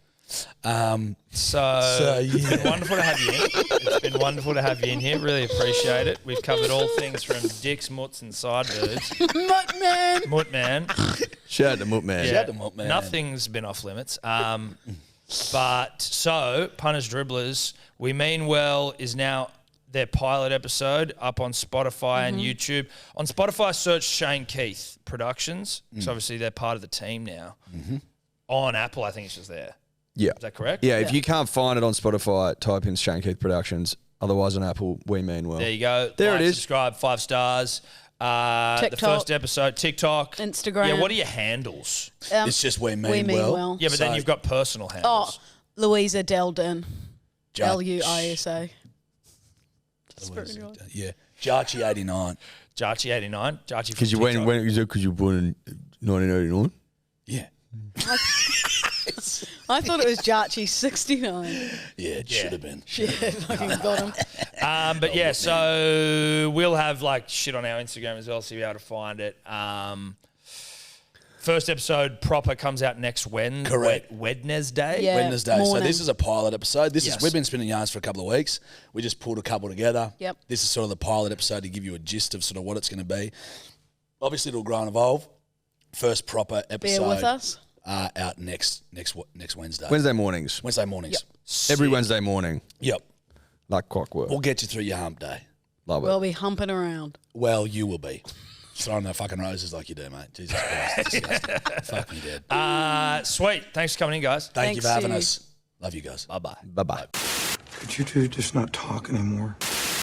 So, So, it's been yeah. wonderful to have you in. It's been wonderful to have you in here. Really appreciate it. We've covered all things from dicks, mutts, and side boobs. Mutt man. Mutt man. Shout out to Moot Man. Yeah, Shout out to Mutt man. Nothing's been off limits. But so, Punters Dribblers, We Mean Well is now their pilot episode up on Spotify and YouTube. On Spotify, search Shane Keith Productions. So obviously they're part of the team now. On Apple, I think it's just there. Yeah. Is that correct? Yeah, if you can't find it on Spotify, type in Shane Keith Productions. Otherwise, on Apple, We Mean Well. There you go. There Like, it is. Subscribe, 5 stars. The TikTok. first episode, TikTok. Instagram. Yeah, what are your handles? It's just We Mean, We Mean well. Well. Yeah, but then So, you've got personal Oh, handles. Louisa Delden. Jarch- Luisa. Yeah. Jarchy89. Jarchy89. Jarchy Because you went, because you were born in 1989. Yeah. I thought it was Jarchy 69. Yeah, it should have been. Yeah, fucking got him. But yeah, so we'll have like shit on our Instagram as well, so you'll be able to find it. First episode proper comes out next Correct. Wednesday. Yeah. Wednesday. So morning. this is a pilot episode. Yes. We've been spinning yarns for a couple of weeks. We just pulled a couple together. Yep. This is sort of the pilot episode to give you a gist of sort of what it's going to be. Obviously, it'll grow and evolve. First proper episode. Bear with us. Out next Wednesday. Wednesday mornings. Wednesday mornings. Every Wednesday morning. Yep. Like clockwork. We'll get you through your hump day. Love We'll it. be humping around. Well, you will be. Throwing no fucking roses like you do, mate. Jesus Christ. Disgusting. Fuck me dead. Sweet. Thanks for coming in, guys. Thank you for Thanks, having you. us. Love you guys. Bye-bye. Bye-bye. Could you two just not talk anymore?